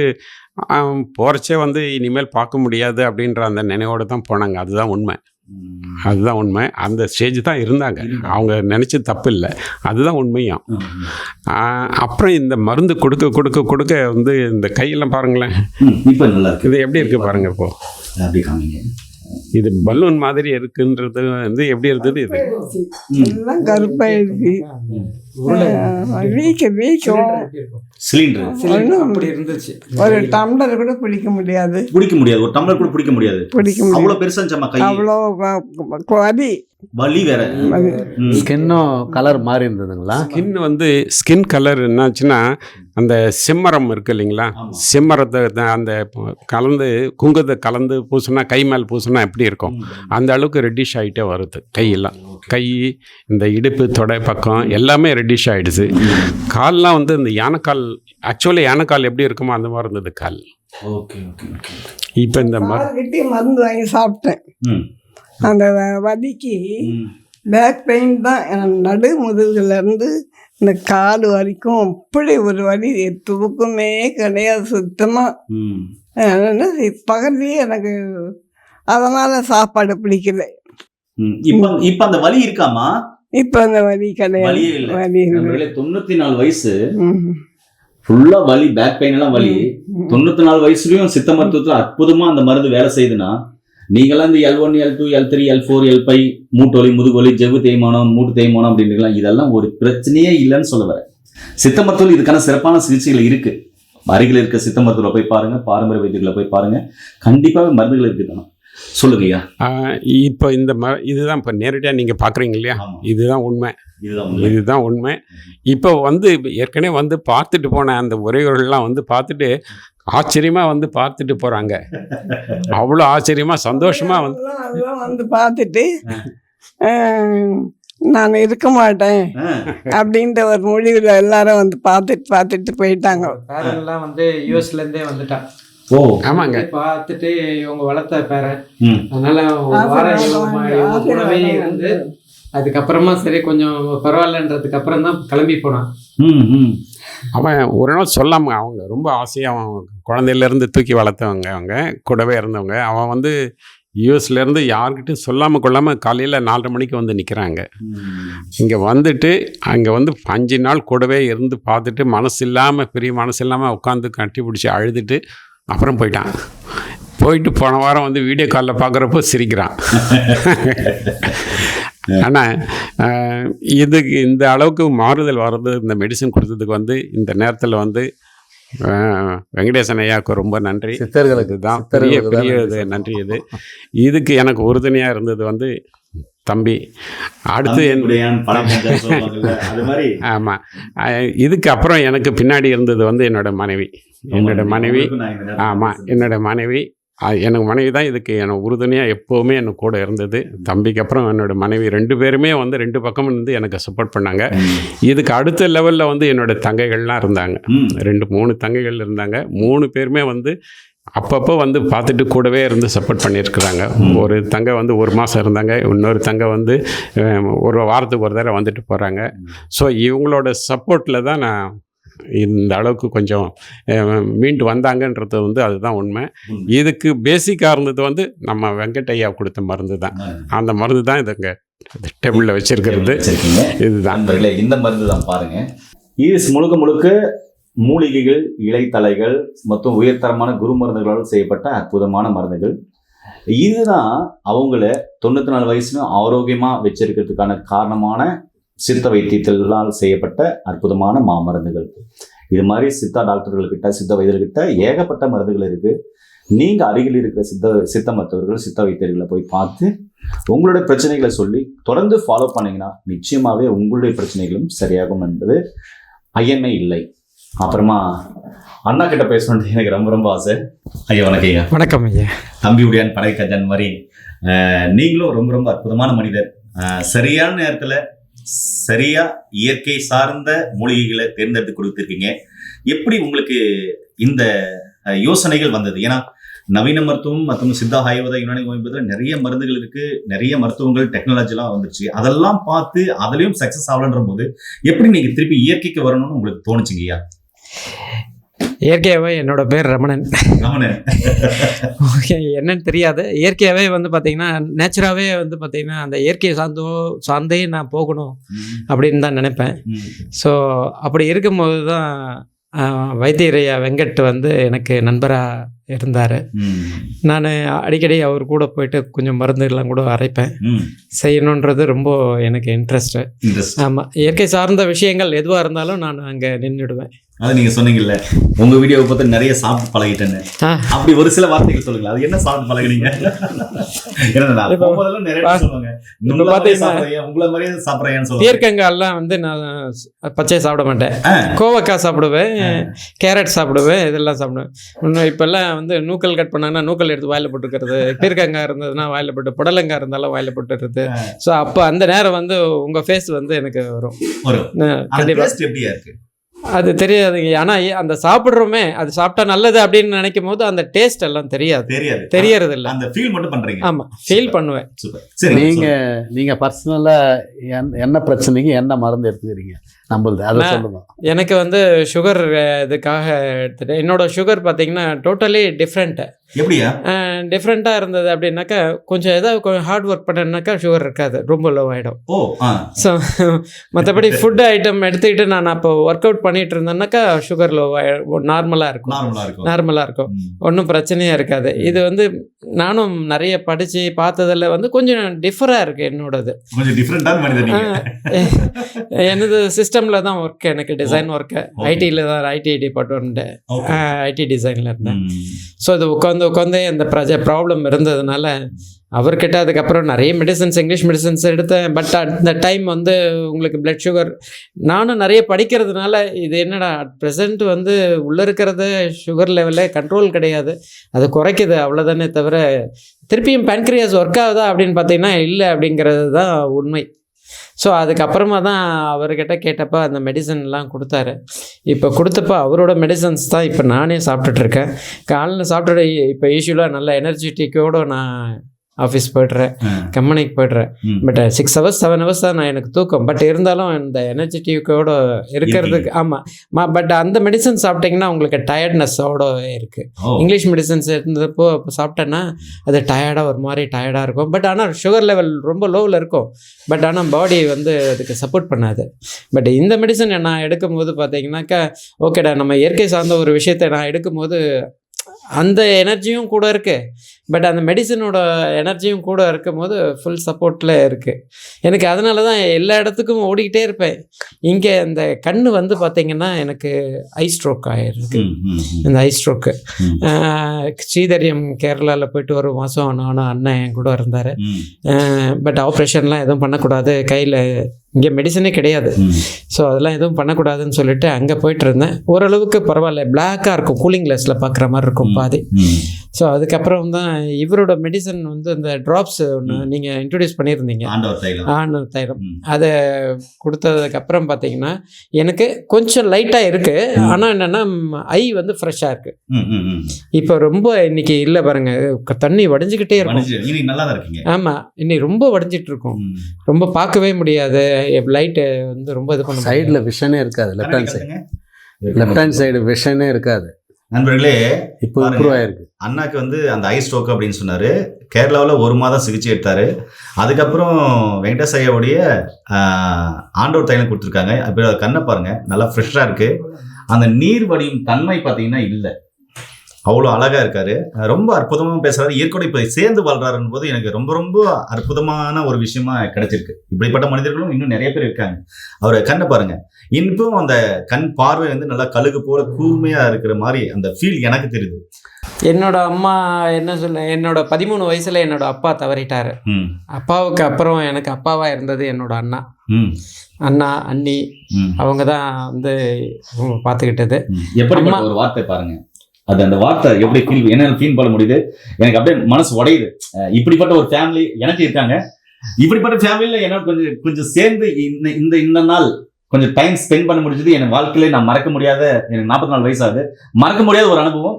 போகிறச்சே வந்து இனிமேல் பார்க்க முடியாது அப்படின்ற அந்த நினைவோடு தான் போனாங்க. அதுதான் உண்மை, அதுதான் உண்மை. அந்த ஸ்டேஜ் தான் இருந்தாங்க. அவங்க நினச்சி தப்பு இல்லை, அதுதான் உண்மையும். அப்புறம் இந்த மருந்து கொடுக்க கொடுக்க கொடுக்க வந்து இந்த கையெல்லாம் பாருங்களேன், இப்போ நல்லா இருக்கு. இது எப்படி இருக்கு பாருங்க. இப்போ அப்படி காமிங்க. இது பலூன் மாதிரி இருக்குன்றது வந்து எப்படி இருந்தது? இது எல்லாம் கருப்பாயிடுச்சு, வீக்கம். சிலிண்டர் அப்படி இருந்துச்சு. ஒரு டம்ளர் கூட பிடிக்க முடியாது, ஒரு டம்ளர் கூட பிடிக்க முடியாது. அவ்வளோ பெருசா இருந்துச்சம்மா கை, அவ்வளோ வலி வலி வேற. ஸ்கின்னும் கலர் மாறி இருந்ததுங்களா? ஸ்கின் கலர் என்னாச்சுன்னா, அந்த செம்மரம் இருக்கு இல்லைங்களா, செம்மரத்தை அந்த கலந்து குங்குமத்தை கலந்து பூசினா, கை மேல் பூசினா எப்படி இருக்கும் அந்த அளவுக்கு ரெட்டிஷ் ஆகிட்டே வருது. கையெல்லாம், கை, இந்த இடுப்பு, தொடை பக்கம் எல்லாமே ரெட்டிஷ் ஆகிடுது. கால்லாம் வந்து இந்த யானைக்கால், ஆக்சுவலி யானைக்கால் எப்படி இருக்குமோ அந்த மாதிரி இருந்தது கால். இப்போ இந்த மருந்து வாங்கி சாப்பிட்டேன். அந்த வலிக்கு பேக் பெயின் தான், நடு முதுகுலேருந்து இந்த கால் வரைக்கும் அப்படி ஒரு வலி, தூக்கமே கிடையாது சுத்தமாக. பகல்லையே எனக்கு அதனால் சாப்பாடு பிடிக்கல. இப்போ அந்த வலி இருக்காமா? இப்போ அந்த வலி கிடையாது, வலி 94 வயசு ஃபுல்லா வலி, பேக் பெயின் எல்லாம் வலி. 94 வயசுலயும் சித்த மருத்துவத்துல அற்புதமா அந்த மருந்து வேலை செய்யுதுன்னா, நீங்களாம் இந்த L1, L2, L3, L4, L5, மூட்டு வலி, முதுகுவலி, ஜவ்வு தேய்மானம், மூட்டு தேய்மானம் அப்படின்லாம் இதெல்லாம் ஒரு பிரச்சனையே இல்லைன்னு சொல்ல வரேன். சித்த மருத்துவத்தில் இதுக்கான சிறப்பான சிகிச்சைகள் இருக்கு. அருகில் இருக்க சித்த மருத்துவரை போய் பாருங்க, பாரம்பரிய வைத்தியர்களை போய் பாருங்க, கண்டிப்பாக மருந்துகள் இருக்குதானா. சொல்லுங்கய்யா. இப்போ இந்த இதுதான் இப்போ நேரடியாக நீங்கள் பார்க்குறீங்க இல்லையா, இதுதான் உண்மை, இதுதான் உண்மை. இப்போ வந்து ஏற்கனவே வந்து பார்த்துட்டு போன அந்த உரைகள்லாம் வந்து பார்த்துட்டு ஆச்சரியமாக வந்து பார்த்துட்டு போகிறாங்க. அவ்வளோ ஆச்சரியமாக சந்தோஷமாக வந்து பார்த்துட்டு நான் இருக்க மாட்டேன் அப்படின்ற ஒரு முடிவில் எல்லாரும் வந்து பார்த்துட்டு போயிட்டாங்க. பேரெல்லாம் வந்து யூஎஸ்லேருந்தே வந்துட்டான். ஓ ஆமாங்க, பார்த்துட்டு இவங்க வளர்த்த பேரன், அதனால கூடவே இருந்து அதுக்கப்புறமா சரி கொஞ்சம் பரவாயில்லன்றதுக்கு அப்புறம் தான் கிளம்பி போனான். அவன் ஒரு நாள் சொல்லாம, அவங்க ரொம்ப ஆசையாக அவன் குழந்தையிலேருந்து தூக்கி வளர்த்தவங்க, அவங்க கூடவே இருந்தவங்க. அவன் வந்து யூஎஸ்லேருந்து யார்கிட்டையும் சொல்லாமல் கொள்ளாமல் காலையில் 4:30 மணிக்கு வந்து நிற்கிறாங்க. இங்கே வந்துட்டு அங்கே வந்து 5 நாள் கூடவே இருந்து பார்த்துட்டு மனசு இல்லாமல், பெரிய மனசு இல்லாமல் உட்காந்து கட்டி பிடிச்சி அழுதுட்டு அப்புறம் போயிட்டான். போயிட்டு போன வாரம் வந்து வீடியோ காலில் பார்க்குறப்போ சிரிக்கிறான். ஆனால் இதுக்கு இந்த அளவுக்கு மாறுதல் வர்றது, இந்த மெடிசன் கொடுத்ததுக்கு வந்து இந்த நேரத்தில் வந்து வெங்கடேசன் ஐயாவுக்கு ரொம்ப நன்றி. சித்தர்களுக்கு தான் பெரிய பெரிய நன்றி. இதுக்கு எனக்கு உறுதுணையாக இருந்தது வந்து தம்பி. அடுத்து ஆமாம், இதுக்கு அப்புறம் எனக்கு பின்னாடி இருந்தது வந்து என்னோட மனைவி. ஆமாம், என்னோட மனைவி. எனக்கு மனைவி தான் இதுக்கு எனக்கு உறுதுணையாக எப்போவுமே எனக்கு கூட இருந்தது. தம்பிக்கு அப்புறம் என்னோடய மனைவி 2 பேருமே வந்து 2 பக்கமும் இருந்து எனக்கு சப்போர்ட் பண்ணாங்க. இதுக்கு அடுத்த லெவலில் வந்து என்னோடய தங்கைகள்லாம் இருந்தாங்க, 2-3 தங்கைகள் இருந்தாங்க. 3 பேருமே வந்து அப்பப்போ வந்து பார்த்துட்டு கூடவே இருந்து சப்போர்ட் பண்ணியிருக்கிறாங்க. ஒரு தங்கை வந்து 1 மாதம் இருந்தாங்க, இன்னொரு தங்கை வந்து ஒரு வாரத்துக்கு ஒரு தடவை வந்துட்டு போகிறாங்க. ஸோ இவங்களோட சப்போர்ட்டில் தான் நான் இந்த அளவுக்கு கொஞ்சம் மீண்டு வந்தாங்கன்றது வந்து அதுதான் உண்மை. இதுக்கு பேசிக்காக இருந்தது வந்து நம்ம வெங்கட்டையா கொடுத்த மருந்து தான். அந்த மருந்து தான் இதுங்க டேபிளில் வச்சிருக்கிறது. இதுதான் இந்த மருந்து தான் பாருங்க. இது முழுக்க மூலிகைகள், இலைத்தலைகள் மற்றும் உயர்தரமான குரு மருந்துகளால் செய்யப்பட்ட அற்புதமான மருந்துகள். இதுதான் அவங்கள 94 வயசுல ஆரோக்கியமா வச்சிருக்கிறதுக்கான காரணமான சித்த வைத்தியத்தால் செய்யப்பட்ட அற்புதமான மாமருந்துகள். இது மாதிரி சித்தா டாக்டர்கள்கிட்ட, சித்த வைத்தியர்கிட்ட ஏகப்பட்ட மருந்துகள் இருக்கு. நீங்க அருகில் இருக்கிற சித்த மருத்துவர்கள், சித்த வைத்தியர்களை போய் பார்த்து உங்களுடைய பிரச்சனைகளை சொல்லி தொடர்ந்து ஃபாலோ பண்ணீங்கன்னா நிச்சயமாவே உங்களுடைய பிரச்சனைகளும் சரியாகும் என்பது ஐயமே இல்லை. அப்புறமா அண்ணா கிட்ட பேசணுன்றது எனக்கு ரொம்ப ஆசை. ஐயா வணக்கம். ஐயா வணக்கம். ஐயா தம்பி உடையான் படைக்கஜன் மாதிரி நீங்களும் ரொம்ப அற்புதமான மனிதர். சரியான நேரத்தில் சரியா இயற்கை சார்ந்த மூலிகைகளை தேர்ந்தெடுத்து கொடுத்துருக்கீங்க. எப்படி உங்களுக்கு இந்த யோசனைகள் வந்தது? ஏன்னா நவீன மருத்துவம் மற்றும் சித்தா ஆயுர்வேத யுனானி ஹோமியோபதியில் நிறைய மருந்துகள் இருக்கு, நிறைய மருத்துவங்கள் டெக்னாலஜிலாம் வந்துருச்சு. அதெல்லாம் பார்த்து அதுலயும் சக்சஸ் ஆகலன்ற போது எப்படி நீங்க திருப்பி இயற்கைக்கு வரணும்னு உங்களுக்கு தோணுச்சுங்கய்யா? இயற்கையாகவே என்னோட பேர் ரமணன். ஓகே, என்னன்னு தெரியாது. இயற்கையாகவே வந்து பார்த்தீங்கன்னா நேச்சுராகவே வந்து பார்த்தீங்கன்னா அந்த இயற்கையை சார்ந்தே நான் போகணும் அப்படின்னு தான் நினைப்பேன். ஸோ அப்படி இருக்கும்போது தான் வைத்தியரையா வெங்கட் வந்து எனக்கு நண்பராக இருந்தார். நான் அடிக்கடி அவர் கூட போயிட்டு கொஞ்சம் மருந்துகள்லாம் கூட அரைப்பேன். செய்யணுன்றது ரொம்ப எனக்கு இன்ட்ரெஸ்ட்டு. ஆமாம், இயற்கை சார்ந்த விஷயங்கள் எதுவாக இருந்தாலும் நான் அங்கே நின்றுடுவேன். அது நீங்க சொன்னீங்கல்ல உங்க வீடியோவை பார்த்து நிறைய சாப்பிட்டு பழகிட்டேன்னு, அப்படி ஒரு சில வார்த்தைகள் சொல்லுங்களா? அது என்ன சாப்பிட்டு பழகினீங்க? பீர்க்கங்காய்லாம் வந்து நான் பச்சை சாப்பிட மாட்டேன். கோவக்காய் சாப்பிடுவேன், கேரட் சாப்பிடுவேன், இதெல்லாம் சாப்பிடுவேன். இப்பெல்லாம் வந்து நூக்கல் கட் பண்ணாங்கன்னா நூக்கல் எடுத்து வாயில போட்டுக்கிறது, பீர்க்கங்காய் இருந்ததுன்னா வாயில போட்டு, புடலங்காய் இருந்தாலும் வாயில போட்டுறது. ஸோ அப்போ அந்த நேரம் வந்து உங்க ஃபேஸ் வந்து எனக்கு வரும். எப்படியா இருக்கு அது தெரியாதுங்க. ஆனால் அந்த சாப்பிட்றோமே அது சாப்பிட்டா நல்லது அப்படின்னு நினைக்கும் போது அந்த டேஸ்ட் எல்லாம் தெரியறது இல்லை. அந்த ஃபீல் மட்டும் பண்றீங்க? ஆமாம், ஃபீல் பண்ணுவேன். சரி, நீங்க பர்சனலா என்ன பிரச்சனைக்கு என்ன மருந்து எடுத்துக்கிறீங்க நம்மளது அதை சொல்லுங்க. எனக்கு வந்து சுகர் இதுக்காக எடுத்துட்டேன். என்னோட சுகர் பார்த்தீங்கன்னா டோட்டலி டிஃப்ரெண்ட்டு. எப்படியா டிஃப்ரெண்ட்டாக இருந்தது அப்படின்னாக்கா கொஞ்சம் ஏதாவது கொஞ்சம் ஹார்ட் ஒர்க் பண்ணேன்னாக்கா சுகர் இருக்காது, ரொம்ப லோ ஆகிடும். ஸோ மற்றபடி ஃபுட் ஐட்டம் எடுத்துக்கிட்டு நான் அப்போ ஒர்க் அவுட் பண்ணிட்டு இருந்தேன்னாக்கா சுகர் லோ நார்மலாக இருக்கும், ஒன்றும் பிரச்சனையாக இருக்காது. இது வந்து நானும் நிறைய படித்து பார்த்ததில் வந்து கொஞ்சம் டிஃபராக இருக்குது என்னோடது. எனது சிஸ்டமில் தான் ஒர்க்கு, எனக்கு டிசைன் ஒர்க்கு, ஐடியில் தான், ஐடி டிபார்ட்மெண்ட்டு, ஐடி டிசைனில் இருந்தேன். ஸோ இது உட்காந்து அந்த ப்ராப்ளம் இருந்ததுனால அவர்கிட்ட அதுக்கப்புறம் நிறைய மெடிசன்ஸ், இங்கிலீஷ் மெடிசன்ஸ் எடுத்தேன். பட் அந்த டைம் வந்து உங்களுக்கு பிளட் சுகர், நானும் நிறைய படிக்கிறதுனால இது என்னடா அட் ப்ரெசண்ட் வந்து உள்ளே இருக்கிறது சுகர் லெவலில் கண்ட்ரோல் கிடையாது, அது குறைக்குது அவ்வளோதானே தவிர திருப்பியும் பேன்க்ரியாஸ் ஒர்க் ஆகுதா அப்படின்னு பார்த்தீங்கன்னா இல்லை அப்படிங்கிறது தான் உண்மை. ஸோ அதுக்கப்புறமா தான் அவர்கிட்ட கேட்டப்போ அந்த மெடிசன்லாம் கொடுத்தாரு. இப்போ கொடுத்தப்போ அவரோட மெடிசன்ஸ் தான் இப்போ நானே சாப்பிட்டுட்ருக்கேன். காலையில் சாப்பிட்டுட்டு இப்போ யூஸ்வலாக நல்ல எனர்ஜெட்டிக்கோடு நான் ஆஃபீஸ் போய்ட்றேன், கம்பெனிக்கு போய்ட்றேன். பட் 6 hours 7 hours தான் நான் எனக்கு தூக்கம். பட் இருந்தாலும் இந்த எனர்ஜெட்டிக்கோடு இருக்கிறதுக்கு ஆமாம். பட் அந்த மெடிசன் சாப்பிட்டிங்கன்னா உங்களுக்கு டயர்ட்னஸோடு இருக்குது. இங்கிலீஷ் மெடிசன்ஸ் இருந்தப்போ சாப்பிட்டேன்னா அது டயர்டாக ஒரு மாதிரி டயர்டாக இருக்கும். பட் ஆனால் சுகர் லெவல் ரொம்ப லோவில் இருக்கும். பட் ஆனால் பாடி வந்து அதுக்கு சப்போர்ட் பண்ணாது. பட் இந்த மெடிசன் நான் எடுக்கும்போது பார்த்தீங்கன்னாக்கா ஓகேடா, நம்ம இயற்கை சார்ந்த ஒரு விஷயத்தை நான் எடுக்கும்போது அந்த எனர்ஜியும் கூட இருக்குது. பட் அந்த மெடிசனோட எனர்ஜியும் கூட இருக்கும் போது ஃபுல் சப்போர்ட்டில் இருக்குது எனக்கு. அதனால தான் எல்லா இடத்துக்கும் ஓடிக்கிட்டே இருப்பேன். இங்கே இந்த கண்ணு வந்து பார்த்திங்கன்னா எனக்கு ஐ ஸ்ட்ரோக் ஆகிருக்கு. இந்த ஐ ஸ்ட்ரோக்கு ஸ்ரீதரியம் கேரளாவில் போயிட்டு ஒரு மாதம் நானும் அண்ணன் என் கூட இருந்தார். பட் ஆப்ரேஷன்லாம் எதுவும் பண்ணக்கூடாது, கையில் இங்கே மெடிசனே கிடையாது. ஸோ அதெல்லாம் எதுவும் பண்ணக்கூடாதுன்னு சொல்லிட்டு அங்கே போயிட்டு இருந்தேன். ஓரளவுக்கு பரவாயில்ல, பிளாக்காக இருக்கும், கூலிங் கிளாஸில் பார்க்குற மாதிரி இருக்கும் பாதி. ஸோ அதுக்கப்புறம் தான் இவரோட மெடிசன் வந்து இந்த ட்ராப்ஸ் ஒன்று நீங்கள் இன்ட்ரடியூஸ் பண்ணியிருந்தீங்க, ஆண்டவர் தைலம். அதை கொடுத்ததுக்கப்புறம் பார்த்தீங்கன்னா எனக்கு கொஞ்சம் லைட்டாக இருக்குது. ஆனால் என்னென்னா ஐ வந்து ஃப்ரெஷ்ஷாக இருக்குது. இப்போ ரொம்ப இன்னைக்கு இல்லை பாருங்க, தண்ணி வடிஞ்சிக்கிட்டே இருக்கும். ஆமாம், இன்னைக்கு ரொம்ப வடிஞ்சிட்டு இருக்கும், ரொம்ப பார்க்கவே முடியாது. லைட்டு வந்து ரொம்ப இது பண்ண சைடில் விஷனே இருக்காது. லெஃப்ட் ஹேண்ட் சைடு விஷனே இருக்காது. நண்பர்களே, இப்போ இம்ப்ரூவ் ஆயிருக்கு. அண்ணாக்கு வந்து அந்த ஐ ஸ்ட்ரோக் அப்படின்னு சொன்னார். கேரளாவில் 1 மாதம் சிகிச்சை எடுத்தார். அதுக்கப்புறம் வெங்கடேஷ் ஐயாவுடைய ஆண்டவர் தைலம் கொடுத்துருக்காங்க. அப்படி கண்ணை பாருங்கள், நல்லா ஃப்ரெஷ்ஷாக இருக்குது. அந்த நீர் வடியும் தன்மை பார்த்தீங்கன்னா இல்லை, அவ்வளோ அழகாக இருக்கார். ரொம்ப அற்புதமாக பேசுகிறாரு. இயற்கையோட இப்போ சேர்ந்து வாழ்கிறாருன்னு போது எனக்கு ரொம்ப ரொம்ப அற்புதமான ஒரு விஷயமா கிடைச்சிருக்கு. இப்படிப்பட்ட மனிதர்களும் இன்னும் நிறைய பேர் இருக்காங்க. அவரை கண்ணை பாருங்கள், இன்னும் அந்த கண் பார்வை வந்து நல்லா கழுகு போல கூர்மையாக இருக்கிற மாதிரி அந்த ஃபீல் எனக்கு தெரியுது. என்னோட அம்மா என்ன சொல்ல, என்னோட 13 வயசுல என்னோட அப்பா தவறிட்டாரு. அப்பாவுக்கு அப்புறம் எனக்கு அப்பாவா இருந்தது என்னோட அண்ணா அண்ணி, அவங்க தான் வந்து பார்த்துக்கிட்டது. எப்படி ஒரு வார்த்தை பாருங்க, அது அந்த வார்த்தை எப்படி ஃபீல், என்ன ஃபீல் பண்ண முடியுது எனக்கு. அப்படியே மனசு உடையுது. இப்படிப்பட்ட ஒரு ஃபேமிலி எனக்கு இருக்காங்க. இப்படிப்பட்ட ஃபேமிலியில என்ன கொஞ்சம் கொஞ்சம் சேர்ந்து இந்த நாள் கொஞ்சம் டைம் ஸ்பெண்ட் பண்ண முடிஞ்சது என் வாழ்க்கையில நான் மறக்க முடியாத, எனக்கு 44 வயசு ஆகுது, மறக்க முடியாத ஒரு அனுபவம்.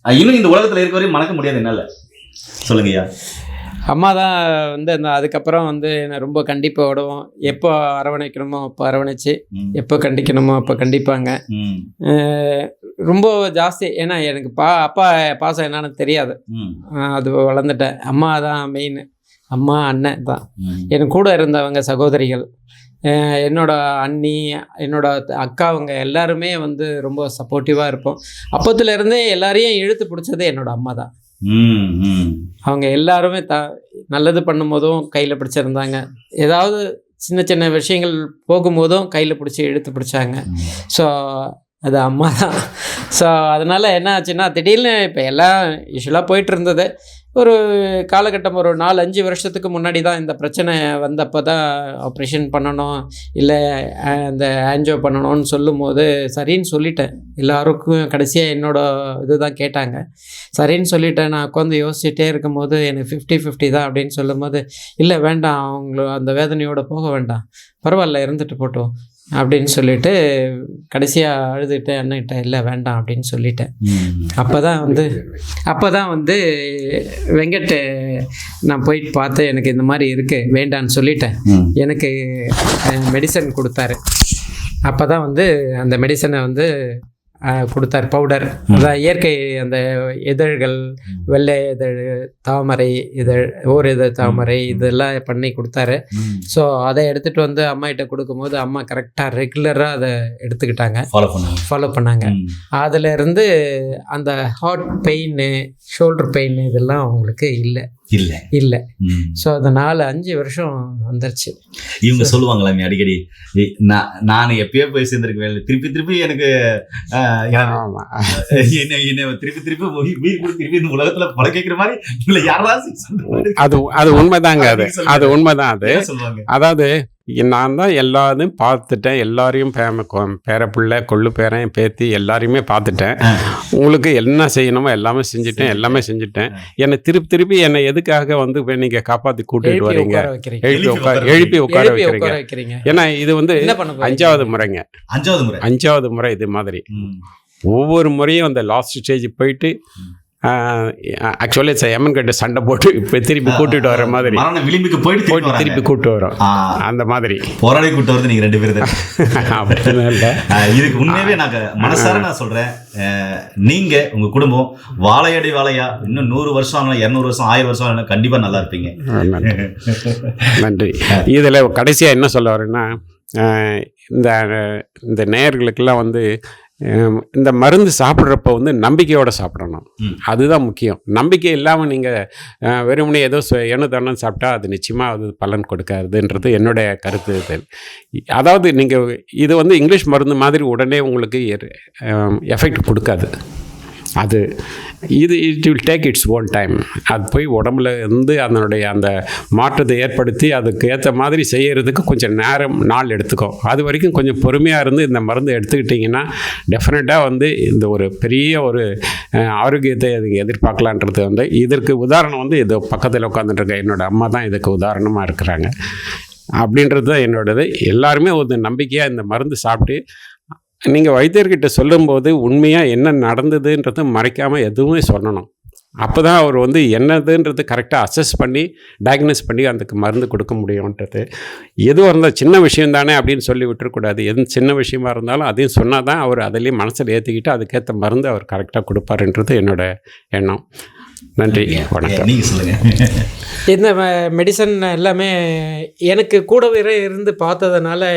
இன்னும் இந்த உலகத்துல இருக்க வரையும் மறக்க முடியாது என்னால. சொல்லுங்கய்யா. அம்மா தான் வந்து அதுக்கப்புறம் வந்து என்னை ரொம்ப கண்டிப்பாக விடுவோம். எப்போ அரவணைக்கணுமோ அப்போ அரவணைச்சு, எப்போ கண்டிக்கணுமோ அப்போ கண்டிப்பாங்க. ரொம்ப ஜாஸ்தி. ஏன்னா எனக்கு அப்பா பாசம் என்னன்னு தெரியாது, அது வளர்ந்துட்டேன். அம்மா தான் மெயின். அம்மா அண்ணன் தான் என் கூட இருந்தவங்க. சகோதரிகள், என்னோட அண்ணி, என்னோட அக்காவுங்க எல்லாருமே வந்து ரொம்ப சப்போர்ட்டிவாக இருப்போம். அப்போத்துலேருந்தே எல்லாரையும் இழுத்து பிடிச்சது என்னோட அம்மா தான். அவங்க எல்லாருமே நல்லது பண்ணும்போதும் கையில் பிடிச்சிருந்தாங்க, ஏதாவது சின்ன சின்ன விஷயங்கள் போகும்போதும் கையில் பிடிச்சி இழுத்து பிடிச்சாங்க. ஸோ அது அம்மா தான். ஸோ அதனால் என்ன ஆச்சுன்னா, திடீர்னு இப்போ எல்லாம் யூஸ்வலாக போயிட்டு இருந்தது. ஒரு காலகட்டம், ஒரு 4-5 வருஷத்துக்கு முன்னாடி தான் இந்த பிரச்சனை வந்தப்போ தான் ஆப்ரேஷன் பண்ணணும், இல்லை இந்த ஆன்ஜியோ பண்ணணும்னு சொல்லும்போது சரின்னு சொல்லிட்டேன். எல்லாருக்கும் கடைசியாக என்னோட இதுதான் கேட்டாங்க. சரின்னு சொல்லிட்டேன். நான் உட்காந்து யோசிச்சுட்டே இருக்கும்போது எனக்கு 50-50 தான் அப்படின்னு சொல்லும்போது, இல்லை வேண்டாம், அவங்கள அந்த வேதனையோடு போக வேண்டாம், பரவாயில்ல இருந்துட்டு போட்டோம் அப்படின்னு சொல்லிட்டு கடைசியாக அழுதுட்டு அண்ணன்கிட்ட இல்லை வேண்டாம் அப்படின்னு சொல்லிட்டேன். அப்போ தான் வந்து வெங்கட் நான் போயிட்டு பார்த்து எனக்கு இந்த மாதிரி இருக்குது வேண்டான்னு சொல்லிட்டேன். எனக்கு மெடிசன் கொடுத்தாரு. அப்போ தான் வந்து அந்த மெடிசனை வந்து கொடுத்தார், பவுடர். அதான் இயற்கை அந்த இதழ்கள், வெள்ளை இதழ், தாமரை இதழ், ஓர் இதழ் தாமரை, இதெல்லாம் பண்ணி கொடுத்தாரு. ஸோ அதை எடுத்துகிட்டு வந்து அம்மாகிட்ட கொடுக்கும்போது அம்மா கரெக்டாக ரெகுலராக அதை எடுத்துக்கிட்டாங்க, ஃபாலோ பண்ணாங்க. அதிலேருந்து அந்த ஹார்ட் பெயின், ஷோல்டர் பெயின் இதெல்லாம் அவங்களுக்கு இல்லை. ஸோ அது 4-5 வருஷம் வந்துருச்சு. இவங்க சொல்லுவாங்களா அடிக்கடி, நான் எப்பயோ போய் சேர்ந்திருக்கேன், திருப்பி எனக்கு என்ன திருப்பி உயிர் கொடுத்து திருப்பி இந்த உலகத்துல பழக்கிற மாதிரி இல்லை யாராவது. அது உண்மைதாங்க. அது உண்மைதான். அது அதாவது நான் தான் எல்லாத்தையும் பார்த்துட்டேன், எல்லாரையும் பேர பிள்ளை, கொள்ளு பேரன், பேத்தி எல்லாரையுமே பார்த்துட்டேன். உங்களுக்கு என்ன செய்யணுமோ எல்லாமே செஞ்சுட்டேன். என்னை திருப்பி என்னை எதுக்காக வந்து நீங்கள் காப்பாற்றி கூட்டிகிட்டு வரீங்க, எழுப்பி உட்கார வைக்கிறீங்க. ஏன்னா இது வந்து 5வது முறைங்க. 5வது முறை இது மாதிரி. ஒவ்வொரு முறையும் அந்த லாஸ்ட் ஸ்டேஜ் போயிட்டு ஆக்சுவலி எமன் கிட்ட சண்டை போட்டு இப்போ திருப்பி கூட்டிட்டு வர மாதிரி, விளிம்புக்கு போயிட்டு திருப்பி கூப்பிட்டு வரோம். அந்த மாதிரி போராடி கூட்டு வரது நீங்க 2 பேர் தான். இல்லை இதுக்கு உண்மையாவே மனசார நான் சொல்றேன், நீங்க உங்க குடும்பம் வாழையடி வாழையா இன்னும் 100 வருஷம் 200 வருஷம் 1000 வருஷம் கண்டிப்பா நல்லா இருப்பீங்க. நன்றி. இதுல கடைசியா என்ன சொல்ல வரேன்னா, இந்த நேயர்களுக்கெல்லாம் வந்து இந்த மருந்து சாப்பிட்றப்ப வந்து நம்பிக்கையோடு சாப்பிடணும். அதுதான் முக்கியம். நம்பிக்கை இல்லாமல் நீங்கள் வெறுமனே ஏதோ எண்ணு சாப்பிட்டா அது நிச்சயமாக அது பலன் கொடுக்காதுன்றது என்னுடைய கருத்து. அதாவது நீங்கள் இது வந்து இங்கிலீஷ் மருந்து மாதிரி உடனே உங்களுக்கு எஃபெக்ட் கொடுக்காது. அது it will take its own time. அது போய் உடம்புல இருந்து அதனுடைய அந்த மாற்றத்தை ஏற்படுத்தி அதுக்கு ஏற்ற மாதிரி செய்கிறதுக்கு கொஞ்சம் நாள் எடுத்துக்கும். அது வரைக்கும் கொஞ்சம் பொறுமையாக இருந்து இந்த மருந்து எடுத்துக்கிட்டிங்கன்னா டெஃபினட்டாக வந்து இந்த ஒரு பெரிய ஒரு ஆரோக்கியத்தை அதுக்கு எதிர்பார்க்கலான்றது வந்து இதற்கு உதாரணம் வந்து இது பக்கத்தில் உட்காந்துட்டுருக்க என்னோடய அம்மா தான் இதுக்கு உதாரணமாக இருக்கிறாங்க. அப்படின்றது தான் என்னோடது. எல்லாருமே ஒரு நம்பிக்கையாக இந்த மருந்து சாப்பிட்டு நீங்கள் வைத்தியர்கிட்ட சொல்லும்போது உண்மையாக என்ன நடந்ததுன்றது மறைக்காமல் எதுவுமே சொல்லணும். அப்போ தான் அவர் வந்து என்னதுன்றது கரெக்டாக அசஸ் பண்ணி டயக்னோஸ் பண்ணி அதுக்கு மருந்து கொடுக்க முடியும்ன்றது. எதுவாக இருந்தால் சின்ன விஷயம் தானே அப்படின்னு சொல்லி விட்டுறக்கூடாது. எது சின்ன விஷயமா இருந்தாலும் அதையும் சொன்னால் தான் அவர் அதிலையும் மனசில் ஏற்றிக்கிட்டு அதுக்கேற்ற மருந்து அவர் கரெக்டாக கொடுப்பாருன்றது என்னோட எண்ணம். நன்றி, வணக்கம். நீங்கள் சொல்லுங்கள். இந்த மெடிசன் எல்லாமே எனக்கு கூடவே இருந்து பார்த்ததுனால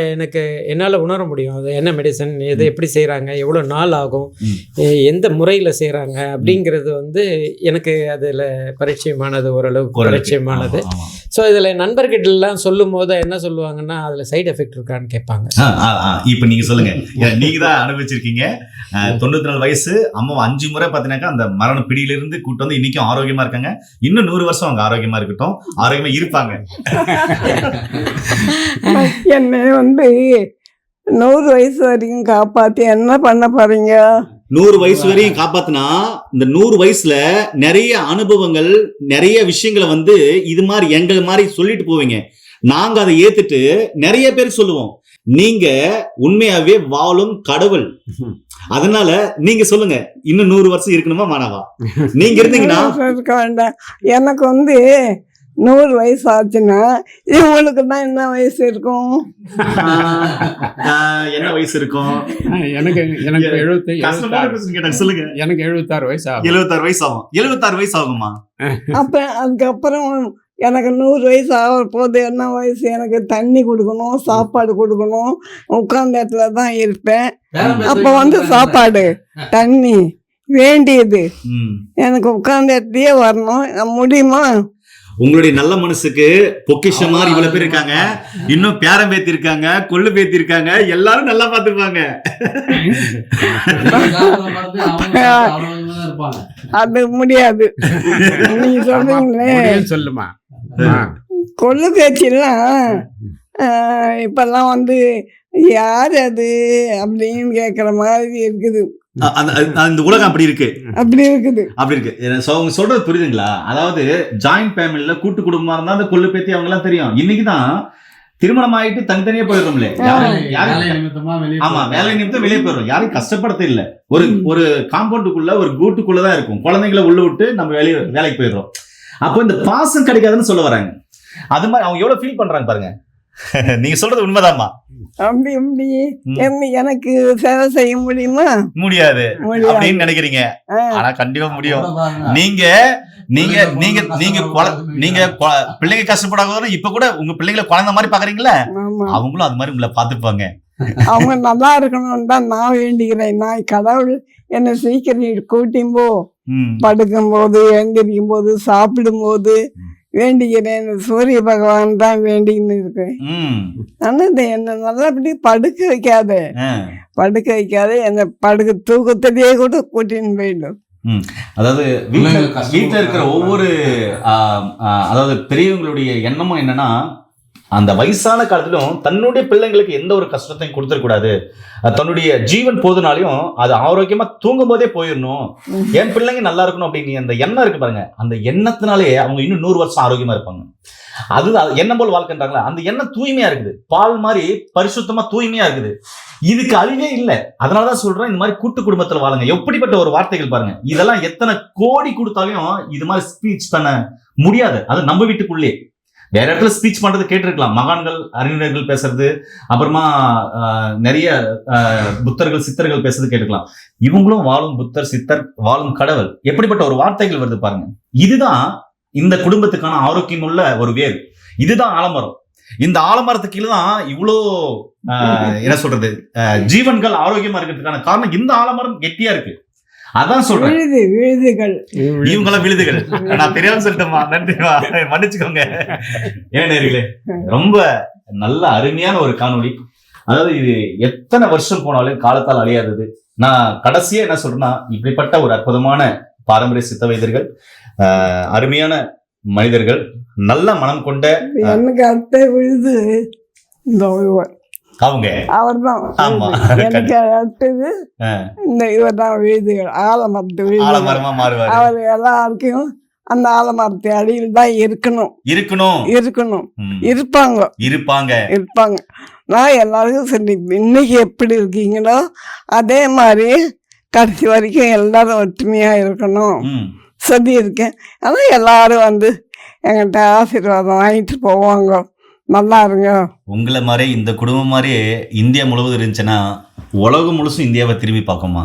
என்னால் உணர முடியும் அது என்ன மெடிசன், எது எப்படி செய்கிறாங்க, எவ்வளோ நாள் ஆகும், எந்த முறையில் செய்கிறாங்க அப்படிங்கிறது வந்து எனக்கு அதில் பரிச்சயமானது, ஓரளவுக்கு பரிச்சயமானது. ஸோ இதில் நண்பர்கிட்டலாம் சொல்லும் போது என்ன சொல்லுவாங்கன்னா அதில் சைடு எஃபெக்ட் இருக்கான்னு கேட்பாங்க. இப்போ நீங்கள் சொல்லுங்கள், நீங்கள் தான் அனுபவிச்சிருக்கீங்க. 94 வயசு அம்மா 5 முறை பார்த்தீங்கன்னாக்கா அந்த மரண பிடியிலிருந்து கூட்டு வந்து இன்னைக்கும் ஆரோக்கியமா இருக்காங்க. இன்னும் 100 வருஷம் அவங்க ஆரோக்கியமா இருக்கட்டும், ஆரோக்கியமா இருப்பாங்க. என்னை வந்து 100 வயசு வரைக்கும் காப்பாற்றி என்ன பண்ண போறீங்க? 100 வயசு வரையும் காப்பாத்தினா இந்த 100 வயசுல நிறைய அனுபவங்கள் நிறைய விஷயங்களை வந்து இது மாதிரி எங்களை மாதிரி சொல்லிட்டு போவீங்க. நாங்க அதை ஏத்துட்டு நிறைய பேர் சொல்லுவோம். நீங்க உண்மையாவே வாழும் கடவுள். அதனால நீங்க சொல்லுங்க, இன்னும் 100 வருஷம் இருக்கணுமா மாணவா? நீங்க இருந்தீங்கன்னா இருக்க வேண்டாம். எனக்கு வந்து 100 வயசு ஆச்சுன்னா இவங்களுக்கு தான் என்ன வயசு இருக்கும்? என்ன வயசு இருக்கும்? எனக்கு 76 சொல்லுங்க. எனக்கு 76 வயசு ஆகும். 76 வயசு ஆகும். 76 வயசு ஆகுமா? அப்ப அதுக்கப்புறம் எனக்கு 100 வயசு ஆக போது என்ன வயசு? எனக்கு தண்ணி கொடுக்கணும், சாப்பாடு கொடுக்கணும், உட்கார்ந்த இடத்துல தான் இருப்பேன். அப்போ வந்து சாப்பாடு தண்ணி வேண்டியது எனக்கு உட்கார்ந்த இடத்துலயே வரணும். முடியுமா? உங்களுடைய நல்ல மனசுக்கு பொக்கிஷம் மாதிரி இவ்வளவு பேர் இருக்காங்க. இன்னும் பேரம் பேத்தி இருக்காங்க, கொள்ளு பேத்தி இருக்காங்க. எல்லாரும் நல்லா பாத்துப்பாங்க. அது முடியாது. நீங்க சொல்றீங்களே சொல்லுமா. கொள்ளு பேச்சிலாம் இப்பெல்லாம் வந்து யார் அது அப்படின்னு கேட்குற மாதிரி இருக்குது. அந்த உலகம் அப்படி இருக்கு. அப்படி இருக்குது. அவங்க சொல்றது புரியுதுங்களா? அதாவது ஜாயிண்ட் ஃபேமிலில கூட்டு குடும்பமா இருந்தா அந்த கொள்ளு பேத்தி அவங்க எல்லாம் தெரியும். இன்னைக்குதான் திருமணம் ஆயிட்டு தனித்தனியா போயிடுறோம்ல. ஆமா, வேலை நிமித்தம் வெளியே போயிடும். யாரையும் கஷ்டப்படுத்த இல்ல. ஒரு காம்பவுண்டுக்குள்ள ஒரு கூட்டுக்குள்ளதான் இருக்கும். குழந்தைங்களை உள்ள விட்டு நம்ம வேலைக்கு போயிடுறோம். அப்போ இந்த பாசம் கிடைக்காதுன்னு சொல்ல வராங்க. அது மாதிரி அவங்க எவ்வளவு ஃபீல் பண்றாங்க பாருங்க. நீங்க சொல்றது உண்மைதாம்மா. அப்படி எப்படி எனக்கு சேவை செய்ய முடியுமா? முடியாது அப்படின்னு நினைக்கிறீங்க. ஆனா கண்டிப்பா முடியும். நீங்க நீங்க நீங்க நீங்க பிள்ளைங்க கஷ்டப்படாத இப்ப கூட உங்க பிள்ளைங்களை குழந்தை மாதிரி பாக்குறீங்களா? அவங்களும் அது மாதிரி உங்களை பாத்துப்பாங்க. அவங்க நல்லா இருக்கணும்னு தான் நான் வேண்டிக்கிறேன். நான் கடவுள் என்னை சீக்கிரம் கூட்டியும் போ, படுக்கும் போது, எழுந்திரிக்கும் போது, சாப்பிடும் போது வேண்டிக்கிறேன். சூரிய பகவான் தான் வேண்டின்னு இருக்கேன். ஆனா என்ன நல்லபடி படுக்க வைக்காத என்ன தூக்கத்திலேயே கூட கூட்டின்னு போயிடும். அதாவது வீட்டுல இருக்கிற ஒவ்வொரு அதாவது பெரியவங்களுடைய எண்ணமும் என்னன்னா, அந்த வயசான காலத்திலும் தன்னுடைய பிள்ளைங்களுக்கு எந்த ஒரு கஷ்டத்தையும் கொடுத்துடக்கூடாது. தன்னுடைய ஜீவன் போதுனாலையும் அது ஆரோக்கியமா தூங்கும் போதே போயிடணும். என் பிள்ளைங்க நல்லா இருக்கணும் அப்படின்னு அந்த எண்ணம் இருக்கு பாருங்க. அந்த எண்ணத்தினாலே அவங்க இன்னும் 100 வருஷம் ஆரோக்கியமா இருப்பாங்க. அது எண்ணம் போல் வாழ்க்கைன்றாங்களா, அந்த எண்ணம் தூய்மையா இருக்குது. பால் மாதிரி பரிசுத்தமா தூய்மையா இருக்குது. இதுக்கு அழிவே இல்லை. அதனாலதான் சொல்றேன், இந்த மாதிரி கூட்டு குடும்பத்துல வாழுங்க. எப்படிப்பட்ட ஒரு வார்த்தைகள் பாருங்க. இதெல்லாம் எத்தனை கோடி கொடுத்தாலும் இது மாதிரி ஸ்பீச் பண்ண முடியாது. அது நம்ம வீட்டுக்குள்ளே. வேற இடத்துல ஸ்பீச் பண்றது கேட்டிருக்கலாம். மகான்கள் அறிஞர்கள் பேசுறது, அப்புறமா நிறைய புத்தர்கள் சித்தர்கள் பேசுறது கேட்டுக்கலாம். இவங்களும் வாழும் புத்தர், சித்தர், வாழும் கடவுள். எப்படிப்பட்ட ஒரு வார்த்தைகள் வருது பாருங்க. இதுதான் இந்த குடும்பத்துக்கான ஆரோக்கியம் உள்ள ஒரு வேர். இதுதான் ஆலமரம். இந்த ஆலமரத்துக்கு கீழே தான் இவ்வளோ என்ன சொல்றது ஜீவன்கள் ஆரோக்கியமா இருக்கிறதுக்கான காரணம் இந்த ஆலமரம் கெட்டியா இருக்கு. அதான் சொல்றேன். இவங்கெல்லாம் விழுதுகள். நான் தெரியாம சொல்லிட்டேமா, நன்றிமா, மன்னிச்சுக்கோங்க. ஏன் நேர்களே, ரொம்ப நல்ல அருமையான ஒரு காணொளி. அதாவது இது எத்தனை வருஷம் போனாலும் காலத்தால் அழியாதது. நான் கடைசியா என்ன சொல்றேன்னா, இப்படிப்பட்ட ஒரு அற்புதமான பாரம்பரிய சித்த வைத்தியர்கள், அருமையான மனிதர்கள், நல்ல மனம் கொண்ட எனக்கு அத்தை விழுது அவங்க அவர்தான். எனக்கு அடுத்தது இந்த இவர் தான் விழுதுகள், ஆலமரத்து விழுது. அவர் எல்லாருக்கும் அந்த ஆலமரத்து அடியில் தான் இருப்பாங்க. நான் எல்லாருக்கும் சொல்லி, இன்னைக்கு எப்படி இருக்கீங்களோ அதே மாதிரி கடைசி வரைக்கும் எல்லாரும் ஒற்றுமையா இருக்கணும் சொல்லி இருக்கேன். ஆனால் எல்லாரும் வந்து எங்கிட்ட ஆசீர்வாதம் வாங்கிட்டு போவாங்க. நல்லா இருங்க. உங்களை மாதிரி இந்த குடும்பம் மாதிரி இந்தியா முழுவதும் இருந்துச்சுன்னா உலகம் முழுசும் இந்தியாவை திரும்பி பார்க்குமா?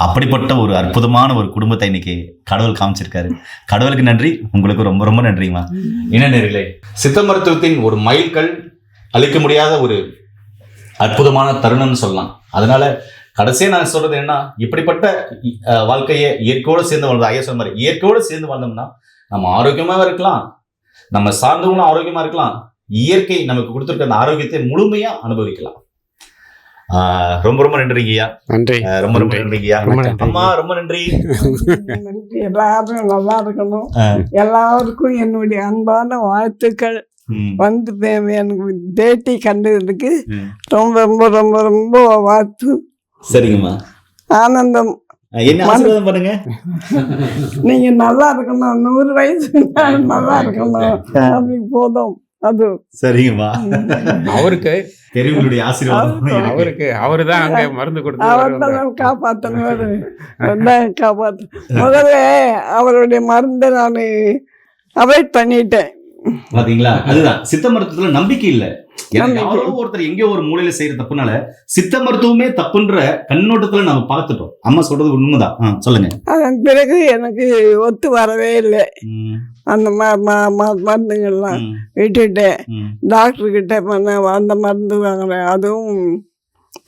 அப்படிப்பட்ட ஒரு அற்புதமான ஒரு குடும்பத்தை இன்னைக்கு கடவுள் காமிச்சிருக்காரு. கடவுளுக்கு நன்றி, உங்களுக்கு ரொம்ப ரொம்ப நன்றிமா. என்ன நேர்களே, சித்த மருத்துவத்தின் ஒரு மைல்கல், அழிக்க முடியாத ஒரு அற்புதமான தருணம்னு சொல்லலாம். அதனால கடைசியா நான் சொல்றது என்ன, இப்படிப்பட்ட வாழ்க்கையை இயற்கையோடு சேர்ந்து வாழ்ந்தோம். ஐயா சொன்ன மாதிரி இயற்கையோடு சேர்ந்து வாழ்ந்தோம்னா நம்ம ஆரோக்கியமாக இருக்கலாம், நம்ம சார்ந்தவங்களும் ஆரோக்கியமா இருக்கலாம், இயற்கை நமக்கு கொடுத்திருக்க அந்த ஆரோக்கியத்தை முழுமையா அனுபவிக்கலாம். ரொம்ப ரொம்ப நன்றிங்கய்யா. நன்றி. ரொம்ப ரொம்ப நன்றிங்கய்யா. அம்மா ரொம்ப நன்றி. எல்லாரும் நல்லா இருக்கணும். எல்லாருக்கும் என்னுடைய அன்பான வாழ்த்துக்கள். வந்து எனக்கு பேட்டி கண்டதுக்கு ரொம்ப ரொம்ப ரொம்ப ரொம்ப வாழ்த்து. சரிங்கம்மா. ஆனந்தம். என்ன ஆசீர்வாதம் பண்ணுங்க. நீங்க நல்லா இருக்கணும், 100 வயசு நல்லா இருக்கணும், அப்படி போதும். அது சரிங்கம்மா. அவருக்கு தெரிவுடைய ஆசீர்வாதம் அவரு தான் அங்க மருந்து கொடுத்து அவர்தான் காப்பாற்றணும், காப்பாற்ற. முதல்ல அவருடைய மருந்தை நான் அவாய்ட் பண்ணிட்டேன். பாத்தீங்களா, அதுதான் சித்த மருத்துவத்துல நம்பிக்கை இல்ல. யாரோ ஒருத்தர் எங்கேயோ ஒரு மூலையில செய்யற தப்புனால சித்த மருத்துவமே தப்புன்ற கண்ணோட்டத்துல நம்ம பார்த்துட்டோம். அம்மா சொல்றது உண்மைதான். சொல்லுங்க. அதன் பிறகு எனக்கு ஒத்து வரவே இல்லை. அந்த மருந்துங்கள்லாம் விட்டுட்டேன். டாக்டர்கிட்ட பண்ண அந்த மருந்து வாங்கினேன், அதுவும்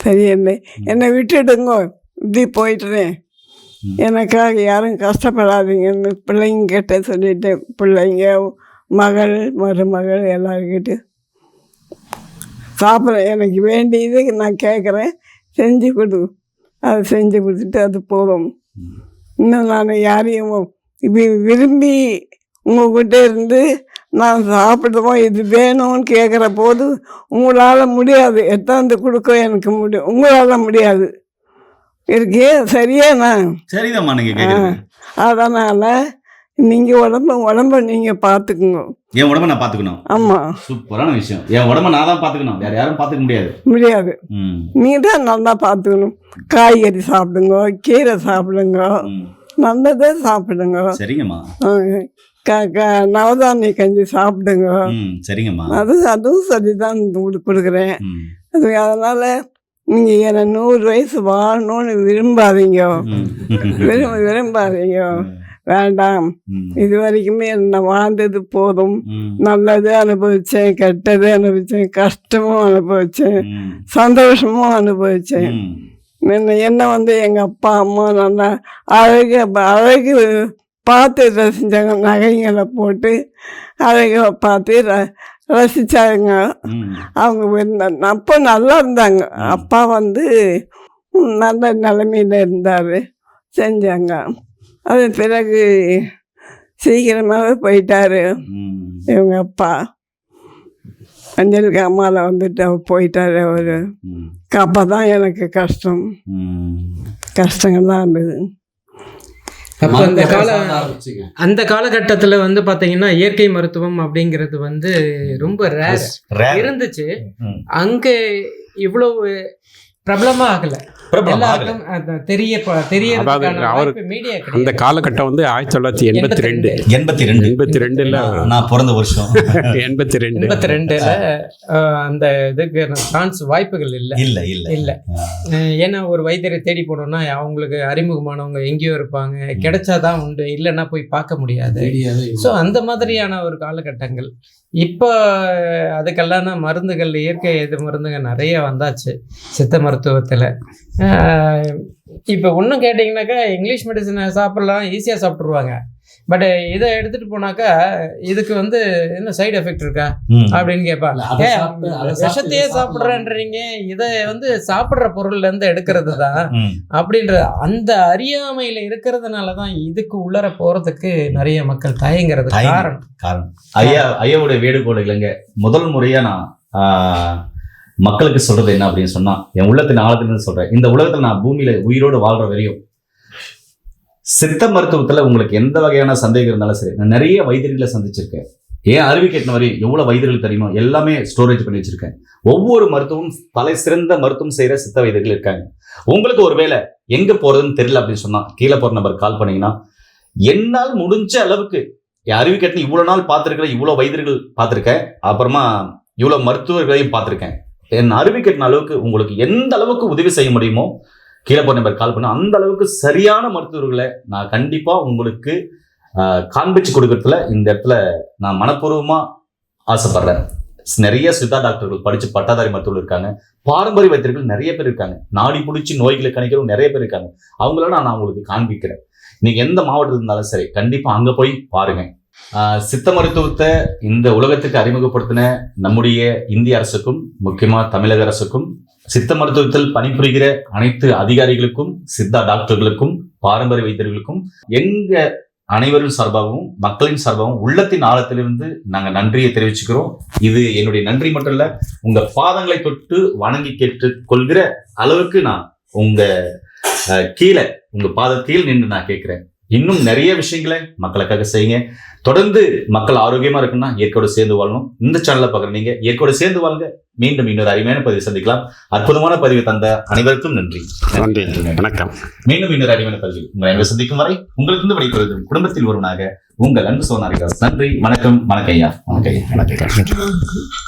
சரியில்லை. என்னை விட்டுடுங்க, இப்படி போயிட்டுறேன், எனக்காக யாரும் கஷ்டப்படாதீங்கன்னு பிள்ளைங்க கிட்ட சொல்லிட்டேன். பிள்ளைங்க, மகள், மருமகள் எல்லாருக்கிட்ட சாப்பிட்றேன். எனக்கு வேண்டியது நான் கேட்குறேன், செஞ்சு கொடு. அதை செஞ்சு கொடுத்துட்டு அது போதும். இன்னும் நான் யாரையும் விரும்பி உங்கள்கிட்ட இருந்து நான் சாப்பிடுவோம் இது வேணும்னு கேட்குற போது உங்களால் முடியாது, எத்தாந்து கொடுக்க எனக்கு முடியும், உங்களால் முடியாது. இருக்கே சரியா? நான் சரிதாம்மா நீங்க கேக்குறது. அதனால் நீங்கள் உடம்ப நீங்கள் பார்த்துக்குங்க. என் உடம்ப நான் பார்த்துக்கணும். ஆமாம், சூப்பரான விஷயம். என் உடம்ப நான் தான் பார்த்துக்கணும், வேற யாரும் பார்த்துக்க முடியாது. முடியாது. நீங்கள் தான் நல்லா பார்த்துக்கணும். காய்கறி சாப்பிடுங்க, கீரை சாப்பிடுங்க, நல்லதே சாப்பிடுங்க. சரிங்கம்மா. நவதானிய கஞ்சி சாப்பிடுங்க. சரிங்கம்மா. அதுவும் சரிதான் கொடுக்குறேன். அதனால நீங்கள் என்னை 100 வயசு வாழணும்னு விரும்பாதீங்க, விரும்பாதீங்க, வேண்டாம். இது வரைக்குமே என்ன வாழ்ந்தது போதும். நல்லது அனுபவிச்சேன், கெட்டது அனுபவிச்சேன், கஷ்டமும் அனுபவிச்சேன், சந்தோஷமும் அனுபவிச்சேன். என்ன எங்கள் அப்பா அம்மா நல்லா அழகு பார்த்து ரசித்தாங்க. நகைங்களை போட்டு அழகை பார்த்து ரசித்தாங்க. அவங்க அப்போ நல்லா இருந்தாங்க. அப்பா நல்ல நிலைமையில் இருந்தார், செஞ்சாங்க. அது பிறகு சீக்கிரமாகவே போயிட்டாரு இவங்க அப்பா. அஞ்சலுக்கு அம்மாவில் அவர் போயிட்டாரு. அவர் அப்போ தான் எனக்கு கஷ்டங்கள்லாம் இருந்தது. அப்போ அந்த காலகட்டத்தில் பார்த்தீங்கன்னா இயற்கை மருத்துவம் அப்படிங்கிறது ரொம்ப ரேர் இருந்துச்சு. அங்கே இவ்வளவு பிரபலமாக ஆகலை. எல்லாருக்கும் அந்த காலகட்டம் 1982 நான் பிறந்த வருஷம். 82 அந்த இதுக்கு சான்ஸ் வாய்ப்புகள் இல்லை. ஏன்னா ஒரு வைத்தியரை தேடி போனோம்னா அவங்களுக்கு அறிமுகமானவங்க எங்கேயோ இருப்பாங்க, கிடைச்சாதான் உண்டு, இல்லைன்னா போய் பார்க்க முடியாது. ஸோ அந்த மாதிரியான ஒரு காலகட்டங்கள். இப்போ அதுக்கெல்லாம் மருந்துகள், இயற்கை மருந்துகள் நிறைய வந்தாச்சு சித்த மருத்துவத்தில். இப்போ ஒன்றும் கேட்டிங்கனாக்கா இங்கிலீஷ் மெடிசனை சாப்பிட்லாம், ஈஸியாக சாப்பிட்ருவாங்க. பட் இதை எடுத்துகிட்டு போனாக்கா இதுக்கு என்ன சைடு எஃபெக்ட் இருக்கா அப்படின்னு கேட்பாங்க. விஷத்தையே சாப்பிட்றேன்றீங்க, இதை சாப்பிட்ற பொருள்லேருந்து எடுக்கிறது தான் அப்படின்ற அந்த அறியாமையில் இருக்கிறதுனால தான் இதுக்கு உள்ளர போகிறதுக்கு நிறைய மக்கள் தயங்கிறது காரணம். ஐயாவுடைய வேண்டுகோள் இல்லைங்க. முதல் முறையாக நான் மக்களுக்கு சொல்றது என்ன அப்படின்னு சொன்னா, என் உள்ளத்தின் ஆழத்துல சொல்றேன், இந்த உலகத்துல நான் பூமியில உயிரோடு வாழ்ற வரையும் சித்த மருத்துவத்துல உங்களுக்கு எந்த வகையான சந்தேகம் இருந்தாலும் சரி, நான் நிறைய வைத்தியர்களை சந்திச்சிருக்கேன். ஏன் அறிவு கேட்ட மாதிரி எவ்வளவு வைத்தியர்கள் தெரியுமோ எல்லாமே ஸ்டோரேஜ் பண்ணி வச்சிருக்கேன். ஒவ்வொரு மருத்துவம் தலை சிறந்த மருத்துவம் செய்யற சித்த வைத்தியர்கள் இருக்காங்க. உங்களுக்கு ஒருவேளை எங்க போறதுன்னு தெரியல அப்படின்னு சொன்னா கீழே போற நம்பர் கால் பண்ணீங்கன்னா, என்னால் முடிஞ்ச அளவுக்கு என் அறிவு கேட்டு இவ்வளவு நாள் பார்த்திருக்கிறேன், இவ்வளவு வைத்தியர்கள் பார்த்திருக்கேன், அப்புறமா இவ்வளவு மருத்துவர்களையும் பார்த்திருக்கேன். என் அறிவு கேட்ட அளவுக்கு உங்களுக்கு எந்த அளவுக்கு உதவி செய்ய முடியுமோ கீழே போன நம்பர் கால் பண்ண, அந்த அளவுக்கு சரியான மருத்துவர்களை நான் கண்டிப்பா உங்களுக்கு காண்பிச்சு கொடுக்கறதுல இந்த இடத்துல நான் மனப்பூர்வமா ஆசைப்படுறேன். நிறைய சித்தா டாக்டர்கள் படிச்சு பட்டாதாரி மருத்துவர்கள் இருக்காங்க, பாரம்பரிய வைத்தியர்கள் நிறைய பேர் இருக்காங்க, நாடி பிடிச்சி நோய்களை கணிக்கிறவங்க நிறைய பேர் இருக்காங்க. அவங்கள நான் உங்களுக்கு காண்பிக்கிறேன். நீங்க எந்த மாவட்டத்தில் இருந்தாலும் சரி கண்டிப்பா அங்க போய் பாருங்க. சித்த மருத்துவத்தை இந்த உலகத்துக்கு அறிமுகப்படுத்தின நம்முடைய இந்திய அரசுக்கும் முக்கியமா தமிழக அரசுக்கும் சித்த மருத்துவத்தில் பணிபுரிகிற அனைத்து அதிகாரிகளுக்கும் சித்தா டாக்டர்களுக்கும் பாரம்பரிய வைத்தியர்களுக்கும் எங்க அனைவரும் சார்பாகவும் மக்களின் சார்பாகவும் உள்ளத்தின் ஆழத்திலிருந்து நாங்கள் நன்றியை தெரிவிச்சுக்கிறோம். இது என்னுடைய நன்றி மட்டும் இல்ல, உங்க பாதங்களை தொட்டு வணங்கி கேட்டுக் கொள்கிற அளவுக்கு நான் உங்க கீழே உங்க பாதத்தில் நின்று நான் கேட்கிறேன், இன்னும் நிறைய விஷயங்களை மக்களுக்காக செய்யுங்க. தொடர்ந்து மக்கள் ஆரோக்கியமா இருக்குன்னா இயற்கையோட சேர்ந்து வாழணும். இந்த சேனலை பார்க்குற நீங்க இயற்கையோட சேர்ந்து வாழுங்க. மீண்டும் இன்னொரு அருமையான பதிவு சந்திக்கலாம். அற்புதமான பதிவு தந்த அனைவருக்கும் நன்றி. வணக்கம். மீண்டும் இன்னொரு அருமையான பதிவு உங்களை சந்திக்கும் வரை உங்களுக்கு விடைபெறுவதும் குடும்பத்தில் ஒருவனாக உங்கள் அன்பு சோனாரிதாஸ். நன்றி, வணக்கம். வணக்கம் ஐயா. வணக்கம்.